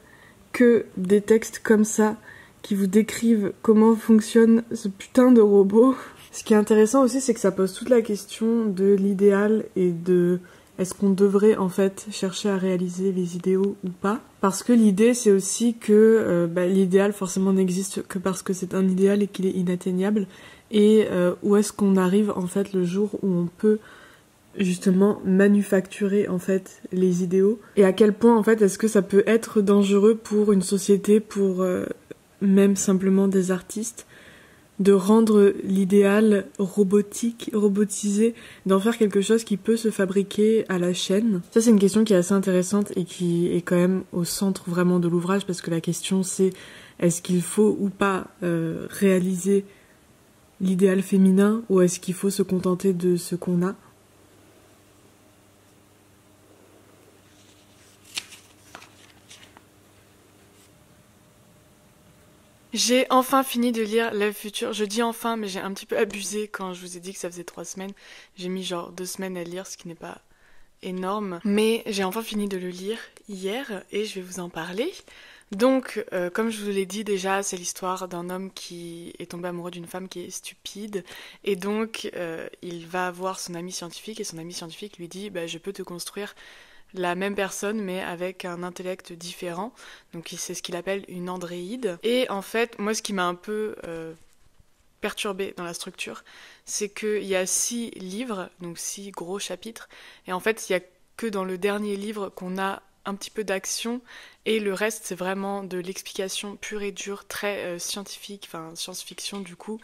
que des textes comme ça qui vous décrivent comment fonctionne ce putain de robot. Ce qui est intéressant aussi, c'est que ça pose toute la question de l'idéal et de est-ce qu'on devrait en fait chercher à réaliser les idéaux ou pas? Parce que l'idée c'est aussi que l'idéal forcément n'existe que parce que c'est un idéal et qu'il est inatteignable. Et où est-ce qu'on arrive en fait le jour où on peut justement manufacturer en fait les idéaux? Et à quel point en fait est-ce que ça peut être dangereux pour une société, pour même simplement des artistes, de rendre l'idéal robotique, robotisé, d'en faire quelque chose qui peut se fabriquer à la chaîne. Ça, c'est une question qui est assez intéressante et qui est quand même au centre vraiment de l'ouvrage, parce que la question c'est est-ce qu'il faut ou pas réaliser l'idéal féminin, ou est-ce qu'il faut se contenter de ce qu'on a? J'ai enfin fini de lire L'Ève future. Je dis enfin, mais j'ai un petit peu abusé quand je vous ai dit que ça faisait 3 semaines. J'ai mis genre 2 semaines à lire, ce qui n'est pas énorme. Mais j'ai enfin fini de le lire hier et je vais vous en parler. Donc, comme je vous l'ai dit déjà, c'est l'histoire d'un homme qui est tombé amoureux d'une femme qui est stupide. Et donc, il va voir son ami scientifique et son ami scientifique lui dit je peux te construire la même personne mais avec un intellect différent, donc c'est ce qu'il appelle une androïde. Et en fait, moi ce qui m'a un peu perturbée dans la structure, c'est qu'il y a 6 livres, donc 6 gros chapitres, et en fait il y a que dans le dernier livre qu'on a un petit peu d'action, et le reste c'est vraiment de l'explication pure et dure, très scientifique, enfin science-fiction du coup,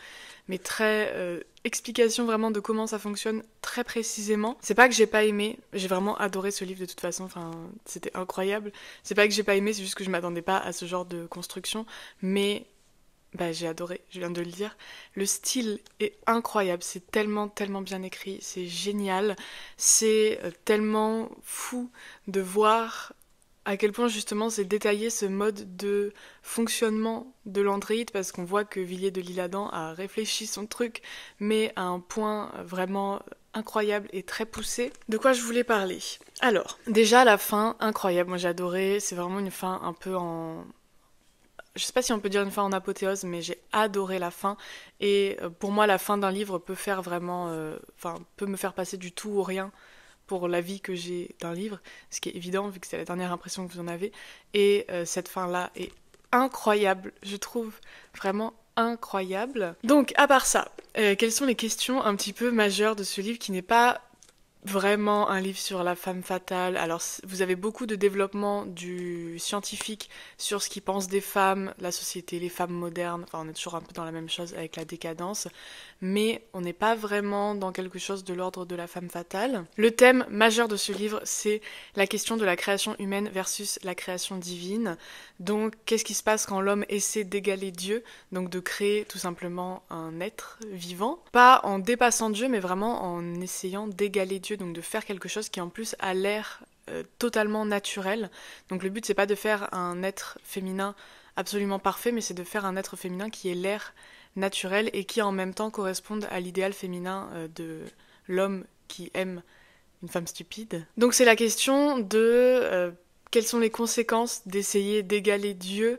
mais très explication vraiment de comment ça fonctionne très précisément. C'est pas que j'ai pas aimé, j'ai vraiment adoré ce livre de toute façon, enfin c'était incroyable. C'est pas que j'ai pas aimé, c'est juste que je m'attendais pas à ce genre de construction, mais j'ai adoré, je viens de le dire. Le style est incroyable, c'est tellement bien écrit, c'est génial, c'est tellement fou de voir à quel point justement c'est détaillé ce mode de fonctionnement de l'androïde, parce qu'on voit que Villiers de l'Isle-Adam a réfléchi son truc, mais à un point vraiment incroyable et très poussé. De quoi je voulais parler? Alors, déjà la fin, incroyable, moi j'ai adoré, c'est vraiment une fin un peu en... Je sais pas si on peut dire une fin en apothéose, mais j'ai adoré la fin. Et pour moi, la fin d'un livre peut faire vraiment... peut me faire passer du tout au rien pour la vie que j'ai d'un livre, ce qui est évident vu que c'est la dernière impression que vous en avez. Et cette fin-là est incroyable, je trouve vraiment incroyable. Donc, à part ça, quelles sont les questions un petit peu majeures de ce livre qui n'est pas vraiment un livre sur la femme fatale? Alors, vous avez beaucoup de développement du scientifique sur ce qu'il pense des femmes, la société, les femmes modernes, enfin on est toujours un peu dans la même chose avec la décadence, mais on n'est pas vraiment dans quelque chose de l'ordre de la femme fatale. Le thème majeur de ce livre, c'est la question de la création humaine versus la création divine. Donc, qu'est-ce qui se passe quand l'homme essaie d'égaler Dieu, donc de créer tout simplement un être vivant, pas en dépassant Dieu, mais vraiment en essayant d'égaler Dieu, donc de faire quelque chose qui en plus a l'air totalement naturel. Donc le but c'est pas de faire un être féminin absolument parfait, mais c'est de faire un être féminin qui ait l'air naturel et qui en même temps corresponde à l'idéal féminin de l'homme qui aime une femme stupide. Donc c'est la question de quelles sont les conséquences d'essayer d'égaler Dieu,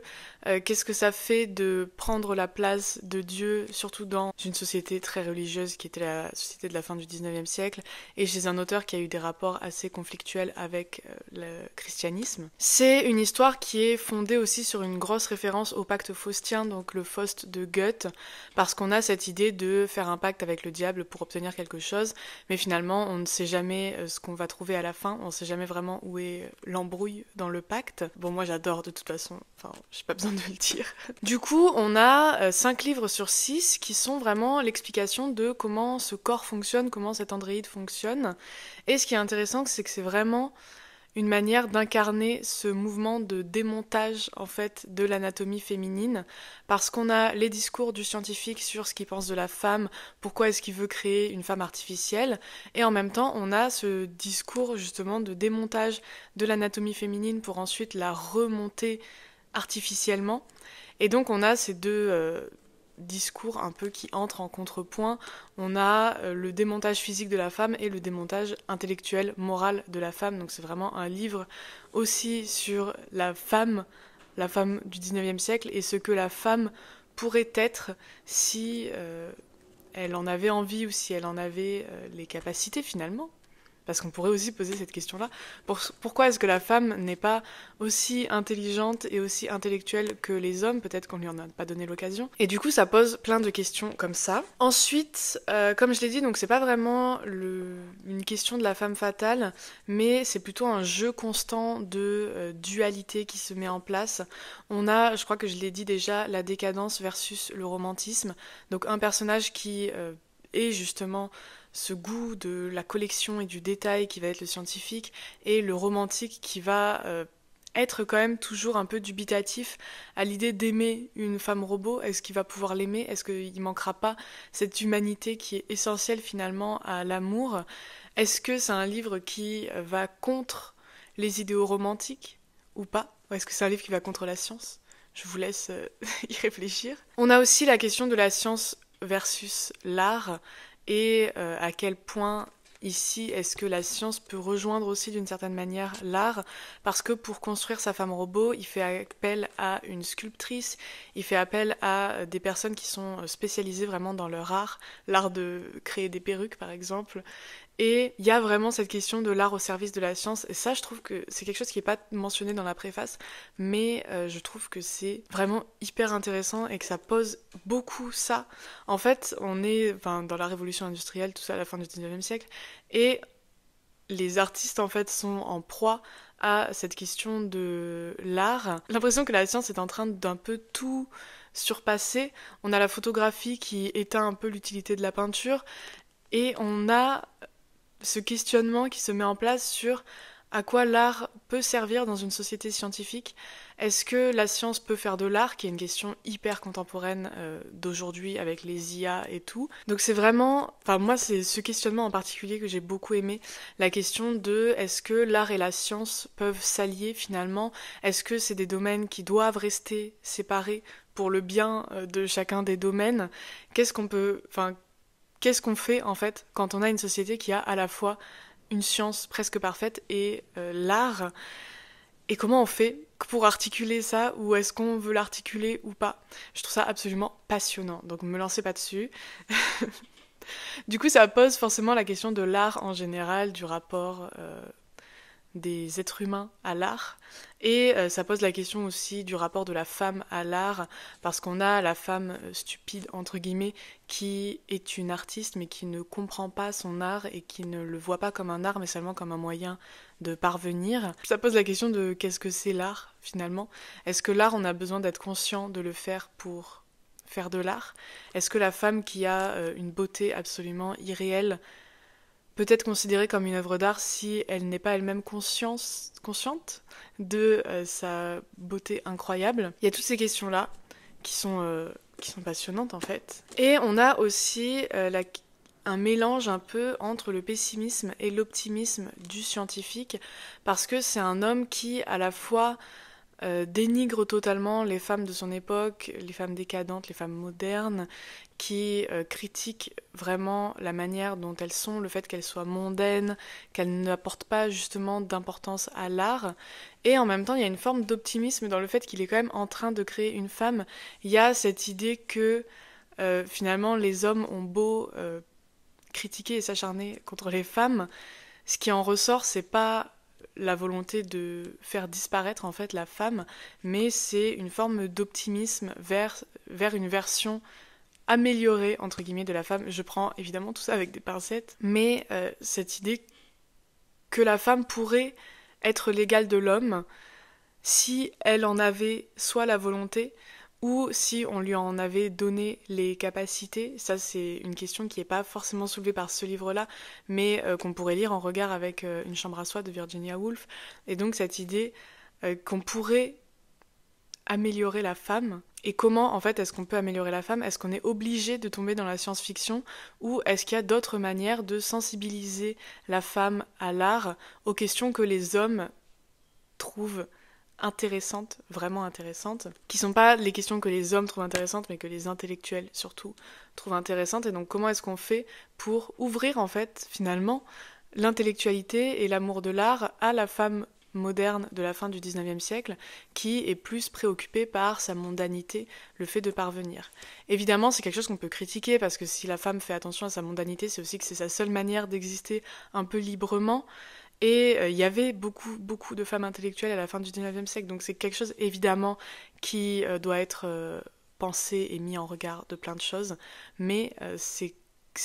qu'est-ce que ça fait de prendre la place de Dieu, surtout dans une société très religieuse qui était la société de la fin du 19e siècle, et chez un auteur qui a eu des rapports assez conflictuels avec le christianisme. C'est une histoire qui est fondée aussi sur une grosse référence au pacte faustien, donc le Faust de Goethe, parce qu'on a cette idée de faire un pacte avec le diable pour obtenir quelque chose, mais finalement on ne sait jamais ce qu'on va trouver à la fin, on ne sait jamais vraiment où est l'embrouille dans le pacte. Bon, moi j'adore de toute façon, enfin j'ai pas besoin de le dire. Du coup, on a 5 livres sur 6 qui sont vraiment l'explication de comment ce corps fonctionne, comment cet androïde fonctionne. Et ce qui est intéressant, c'est que c'est vraiment une manière d'incarner ce mouvement de démontage en fait de l'anatomie féminine, parce qu'on a les discours du scientifique sur ce qu'il pense de la femme, pourquoi est-ce qu'il veut créer une femme artificielle, et en même temps on a ce discours justement de démontage de l'anatomie féminine pour ensuite la remonter artificiellement. Et donc on a ces deux discours un peu qui entrent en contrepoint. On a le démontage physique de la femme et le démontage intellectuel, moral de la femme. Donc c'est vraiment un livre aussi sur la femme du 19e siècle et ce que la femme pourrait être si elle en avait envie ou si elle en avait les capacités finalement. Parce qu'on pourrait aussi poser cette question-là. Pourquoi est-ce que la femme n'est pas aussi intelligente et aussi intellectuelle que les hommes? Peut-être qu'on lui en a pas donné l'occasion. Et du coup, ça pose plein de questions comme ça. Ensuite, comme je l'ai dit, donc c'est pas vraiment une question de la femme fatale, mais c'est plutôt un jeu constant de dualité qui se met en place. On a, je crois que je l'ai dit déjà, la décadence versus le romantisme. Donc un personnage qui est justement ce goût de la collection et du détail qui va être le scientifique, et le romantique qui va être quand même toujours un peu dubitatif à l'idée d'aimer une femme robot. Est-ce qu'il va pouvoir l'aimer? Est-ce qu'il manquera pas cette humanité qui est essentielle finalement à l'amour? Est-ce que c'est un livre qui va contre les idéaux romantiques ou pas? Ou est-ce que c'est un livre qui va contre la science? Je vous laisse y réfléchir. On a aussi la question de la science versus l'art, et à quel point ici est-ce que la science peut rejoindre aussi d'une certaine manière l'art, parce que pour construire sa femme robot, il fait appel à une sculptrice, il fait appel à des personnes qui sont spécialisées vraiment dans leur art, l'art de créer des perruques par exemple. Et il y a vraiment cette question de l'art au service de la science, et ça je trouve que c'est quelque chose qui n'est pas mentionné dans la préface, mais je trouve que c'est vraiment hyper intéressant et que ça pose beaucoup ça. En fait, on est dans la révolution industrielle, tout ça à la fin du 19e siècle, et les artistes en fait sont en proie à cette question de l'art. L'impression que la science est en train d'un peu tout surpasser. On a la photographie qui éteint un peu l'utilité de la peinture, et on a ce questionnement qui se met en place sur à quoi l'art peut servir dans une société scientifique. Est-ce que la science peut faire de l'art, qui est une question hyper contemporaine d'aujourd'hui avec les IA et tout. Donc c'est vraiment, moi c'est ce questionnement en particulier que j'ai beaucoup aimé, la question de est-ce que l'art et la science peuvent s'allier finalement? Est-ce que c'est des domaines qui doivent rester séparés pour le bien de chacun des domaines? Qu'est-ce qu'on fait en fait quand on a une société qui a à la fois une science presque parfaite et l'art? Et comment on fait pour articuler ça, ou est-ce qu'on veut l'articuler ou pas? Je trouve ça absolument passionnant, donc me lancez pas dessus. Du coup, ça pose forcément la question de l'art en général, du rapport des êtres humains à l'art, et ça pose la question aussi du rapport de la femme à l'art, parce qu'on a la femme stupide entre guillemets qui est une artiste mais qui ne comprend pas son art et qui ne le voit pas comme un art mais seulement comme un moyen de parvenir. Ça pose la question de qu'est-ce que c'est l'art finalement? Est-ce que l'art, on a besoin d'être conscient de le faire pour faire de l'art? Est-ce que la femme qui a une beauté absolument irréelle peut être considérée comme une œuvre d'art si elle n'est pas elle-même consciente de sa beauté incroyable? Il y a toutes ces questions-là qui sont passionnantes en fait. Et on a aussi un mélange un peu entre le pessimisme et l'optimisme du scientifique, parce que c'est un homme qui à la fois dénigre totalement les femmes de son époque, les femmes décadentes, les femmes modernes, qui critiquent vraiment la manière dont elles sont, le fait qu'elles soient mondaines, qu'elles n'apportent pas justement d'importance à l'art. Et en même temps, il y a une forme d'optimisme dans le fait qu'il est quand même en train de créer une femme. Il y a cette idée que finalement les hommes ont beau critiquer et s'acharner contre les femmes, ce qui en ressort, c'est pas la volonté de faire disparaître en fait la femme, mais c'est une forme d'optimisme vers une version améliorée entre guillemets de la femme. Je prends évidemment tout ça avec des pincettes, mais cette idée que la femme pourrait être l'égale de l'homme si elle en avait soit la volonté ou si on lui en avait donné les capacités. Ça, c'est une question qui n'est pas forcément soulevée par ce livre-là, mais qu'on pourrait lire en regard avec Une chambre à soi de Virginia Woolf. Et donc cette idée qu'on pourrait améliorer la femme. Et comment, en fait, est-ce qu'on peut améliorer la femme? Est-ce qu'on est obligé de tomber dans la science-fiction? Ou est-ce qu'il y a d'autres manières de sensibiliser la femme à l'art, aux questions que les hommes trouvent intéressantes, vraiment intéressantes, qui sont pas les questions que les hommes trouvent intéressantes, mais que les intellectuels surtout trouvent intéressantes. Et donc comment est-ce qu'on fait pour ouvrir en fait finalement l'intellectualité et l'amour de l'art à la femme moderne de la fin du 19e siècle, qui est plus préoccupée par sa mondanité, le fait de parvenir. Évidemment, c'est quelque chose qu'on peut critiquer, parce que si la femme fait attention à sa mondanité, c'est aussi que c'est sa seule manière d'exister un peu librement. Et il y avait beaucoup de femmes intellectuelles à la fin du 19e siècle, donc c'est quelque chose évidemment qui doit être pensé et mis en regard de plein de choses, mais c'est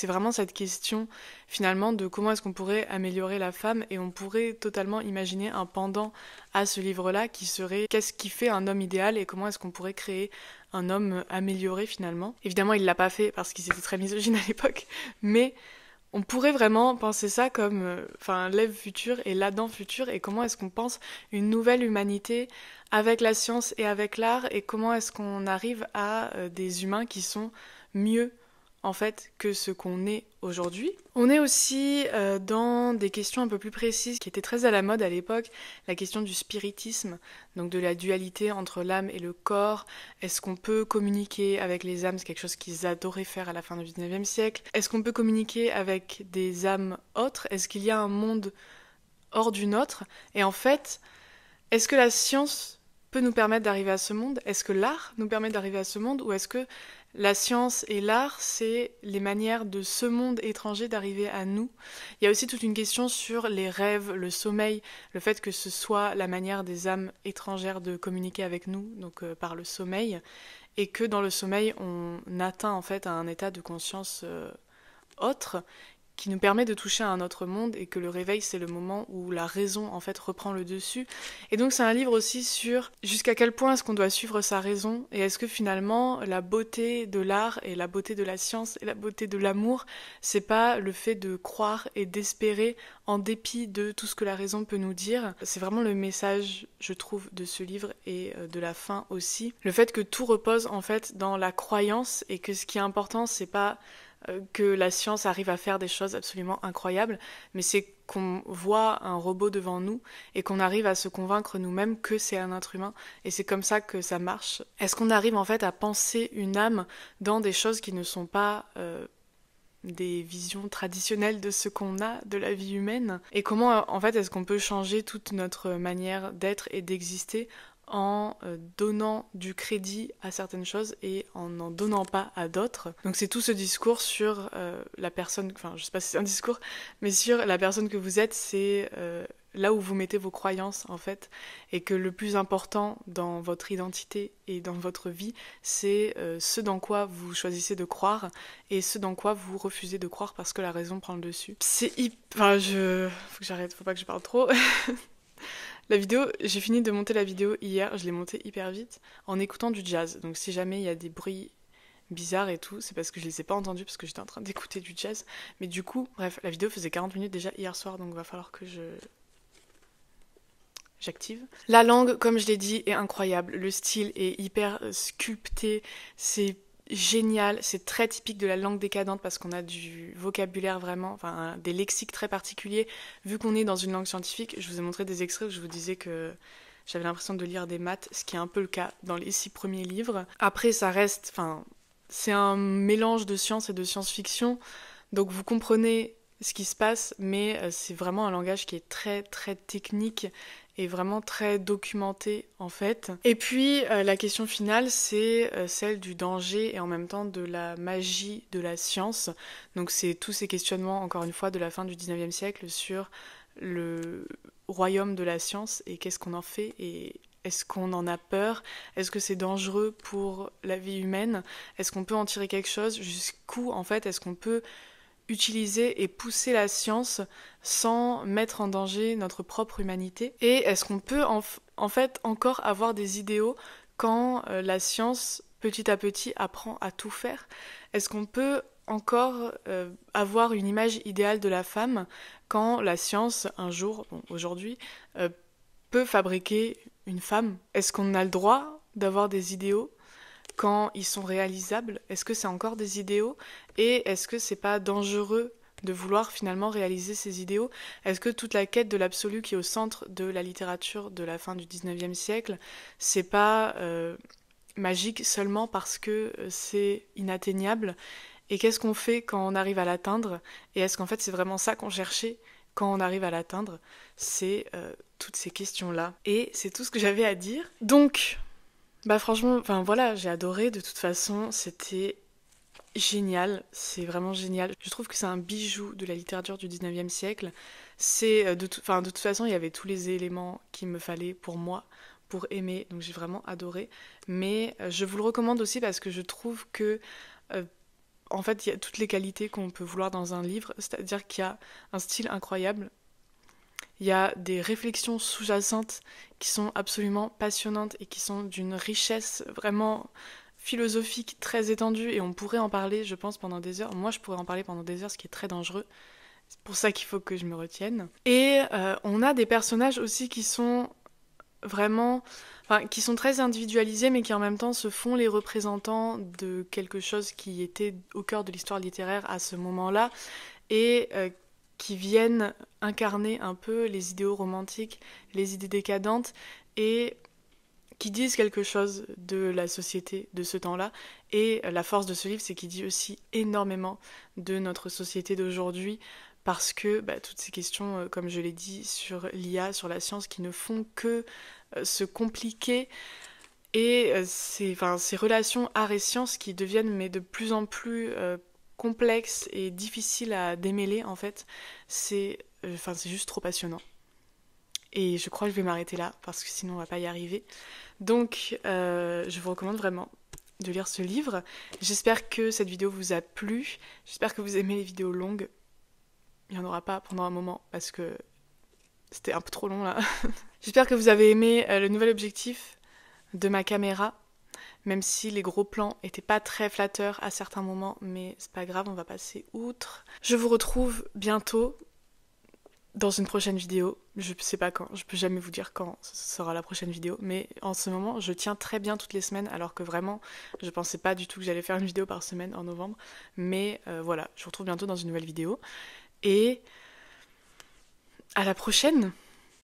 vraiment cette question finalement de comment est-ce qu'on pourrait améliorer la femme, et on pourrait totalement imaginer un pendant à ce livre-là qui serait qu'est-ce qui fait un homme idéal et comment est-ce qu'on pourrait créer un homme amélioré finalement. Évidemment, il l'a pas fait parce qu'il était très misogyne à l'époque, mais on pourrait vraiment penser ça comme l'Ève future et l'Adam futur, et comment est-ce qu'on pense une nouvelle humanité avec la science et avec l'art, et comment est-ce qu'on arrive à des humains qui sont mieux en fait que ce qu'on est aujourd'hui. On est aussi dans des questions un peu plus précises qui étaient très à la mode à l'époque, la question du spiritisme, donc de la dualité entre l'âme et le corps. Est-ce qu'on peut communiquer avec les âmes? C'est quelque chose qu'ils adoraient faire à la fin du 19e siècle. Est-ce qu'on peut communiquer avec des âmes autres? Est-ce qu'il y a un monde hors du nôtre? Et en fait, est-ce que la science peut nous permettre d'arriver à ce monde? Est-ce que l'art nous permet d'arriver à ce monde? Ou est-ce que la science et l'art, c'est les manières de ce monde étranger d'arriver à nous? Il y a aussi toute une question sur les rêves, le sommeil, le fait que ce soit la manière des âmes étrangères de communiquer avec nous, donc par le sommeil, et que dans le sommeil, on atteint en fait à un état de conscience autre, qui nous permet de toucher à un autre monde, et que le réveil, c'est le moment où la raison, en fait, reprend le dessus. Et donc, c'est un livre aussi sur jusqu'à quel point est-ce qu'on doit suivre sa raison, et est-ce que finalement, la beauté de l'art, et la beauté de la science, et la beauté de l'amour, c'est pas le fait de croire et d'espérer en dépit de tout ce que la raison peut nous dire. C'est vraiment le message, je trouve, de ce livre, et de la fin aussi. Le fait que tout repose, en fait, dans la croyance, et que ce qui est important, c'est pas que la science arrive à faire des choses absolument incroyables, mais c'est qu'on voit un robot devant nous et qu'on arrive à se convaincre nous-mêmes que c'est un être humain, et c'est comme ça que ça marche. Est-ce qu'on arrive en fait à penser une âme dans des choses qui ne sont pas des visions traditionnelles de ce qu'on a de la vie humaine, et comment en fait est-ce qu'on peut changer toute notre manière d'être et d'exister en donnant du crédit à certaines choses et en n'en donnant pas à d'autres. Donc c'est tout ce discours sur la personne, enfin je sais pas si c'est un discours, mais sur la personne que vous êtes, c'est là où vous mettez vos croyances en fait, et que le plus important dans votre identité et dans votre vie, c'est ce dans quoi vous choisissez de croire et ce dans quoi vous refusez de croire parce que la raison prend le dessus. C'est faut que j'arrête, faut pas que je parle trop. La vidéo, j'ai fini de monter la vidéo hier, je l'ai montée hyper vite, en écoutant du jazz. Donc si jamais il y a des bruits bizarres et tout, c'est parce que je les ai pas entendus, parce que j'étais en train d'écouter du jazz. Mais du coup, bref, la vidéo faisait 40 minutes déjà hier soir, donc il va falloir que j'active. La langue, comme je l'ai dit, est incroyable. Le style est hyper sculpté, c'est génial, c'est très typique de la langue décadente parce qu'on a du vocabulaire vraiment, enfin des lexiques très particuliers vu qu'on est dans une langue scientifique. Je vous ai montré des extraits où je vous disais que j'avais l'impression de lire des maths, ce qui est un peu le cas dans les 6 premiers livres. Après, ça reste, enfin, c'est un mélange de science et de science-fiction, donc vous comprenez ce qui se passe, mais c'est vraiment un langage qui est très très technique et vraiment très documenté en fait. Et puis la question finale, c'est celle du danger et en même temps de la magie de la science. Donc c'est tous ces questionnements, encore une fois, de la fin du 19e siècle sur le royaume de la science et qu'est-ce qu'on en fait et est-ce qu'on en a peur? Est-ce que c'est dangereux pour la vie humaine? Est-ce qu'on peut en tirer quelque chose? Jusqu'où en fait est-ce qu'on peut utiliser et pousser la science sans mettre en danger notre propre humanité? Et est-ce qu'on peut en fait encore avoir des idéaux quand la science petit à petit apprend à tout faire? Est-ce qu'on peut encore avoir une image idéale de la femme quand la science un jour, bon, aujourd'hui, peut fabriquer une femme? Est-ce qu'on a le droit d'avoir des idéaux quand ils sont réalisables? Est-ce que c'est encore des idéaux? Et est-ce que c'est pas dangereux de vouloir finalement réaliser ces idéaux? Est-ce que toute la quête de l'absolu qui est au centre de la littérature de la fin du 19e siècle, c'est pas magique seulement parce que c'est inatteignable? Et qu'est-ce qu'on fait quand on arrive à l'atteindre? Et est-ce qu'en fait c'est vraiment ça qu'on cherchait quand on arrive à l'atteindre? C'est toutes ces questions-là. Et c'est tout ce que j'avais à dire. Donc, bah franchement, enfin voilà, j'ai adoré. De toute façon, c'était génial. C'est vraiment génial. Je trouve que c'est un bijou de la littérature du 19e siècle. C'est de toute façon, il y avait tous les éléments qu'il me fallait pour moi, pour aimer. Donc j'ai vraiment adoré. Mais je vous le recommande aussi parce que je trouve que en fait, il y a toutes les qualités qu'on peut vouloir dans un livre, c'est-à-dire qu'il y a un style incroyable, il y a des réflexions sous-jacentes qui sont absolument passionnantes et qui sont d'une richesse vraiment philosophique très étendue, et on pourrait en parler, je pense, pendant des heures. Moi, je pourrais en parler pendant des heures, ce qui est très dangereux. C'est pour ça qu'il faut que je me retienne. Et on a des personnages aussi qui sont vraiment... Enfin, qui sont très individualisés, mais qui en même temps se font les représentants de quelque chose qui était au cœur de l'histoire littéraire à ce moment-là, et qui viennent incarner un peu les idéaux romantiques, les idées décadentes, et qui disent quelque chose de la société de ce temps-là. Et la force de ce livre, c'est qu'il dit aussi énormément de notre société d'aujourd'hui, parce que toutes ces questions, comme je l'ai dit, sur l'IA, sur la science, qui ne font que se compliquer, et ces relations art et science qui deviennent de plus en plus complexes et difficiles à démêler, en fait, c'est juste trop passionnant. Et je crois que je vais m'arrêter là, parce que sinon on va pas y arriver. Donc je vous recommande vraiment de lire ce livre. J'espère que cette vidéo vous a plu, j'espère que vous aimez les vidéos longues. Il n'y en aura pas pendant un moment, parce que c'était un peu trop long là. J'espère que vous avez aimé le nouvel objectif de ma caméra, même si les gros plans étaient pas très flatteurs à certains moments, mais c'est pas grave, on va passer outre. Je vous retrouve bientôt dans une prochaine vidéo. Je sais pas quand, je peux jamais vous dire quand ce sera la prochaine vidéo, mais en ce moment je tiens très bien toutes les semaines, alors que vraiment je pensais pas du tout que j'allais faire une vidéo par semaine en novembre. Mais voilà, je vous retrouve bientôt dans une nouvelle vidéo, et à la prochaine!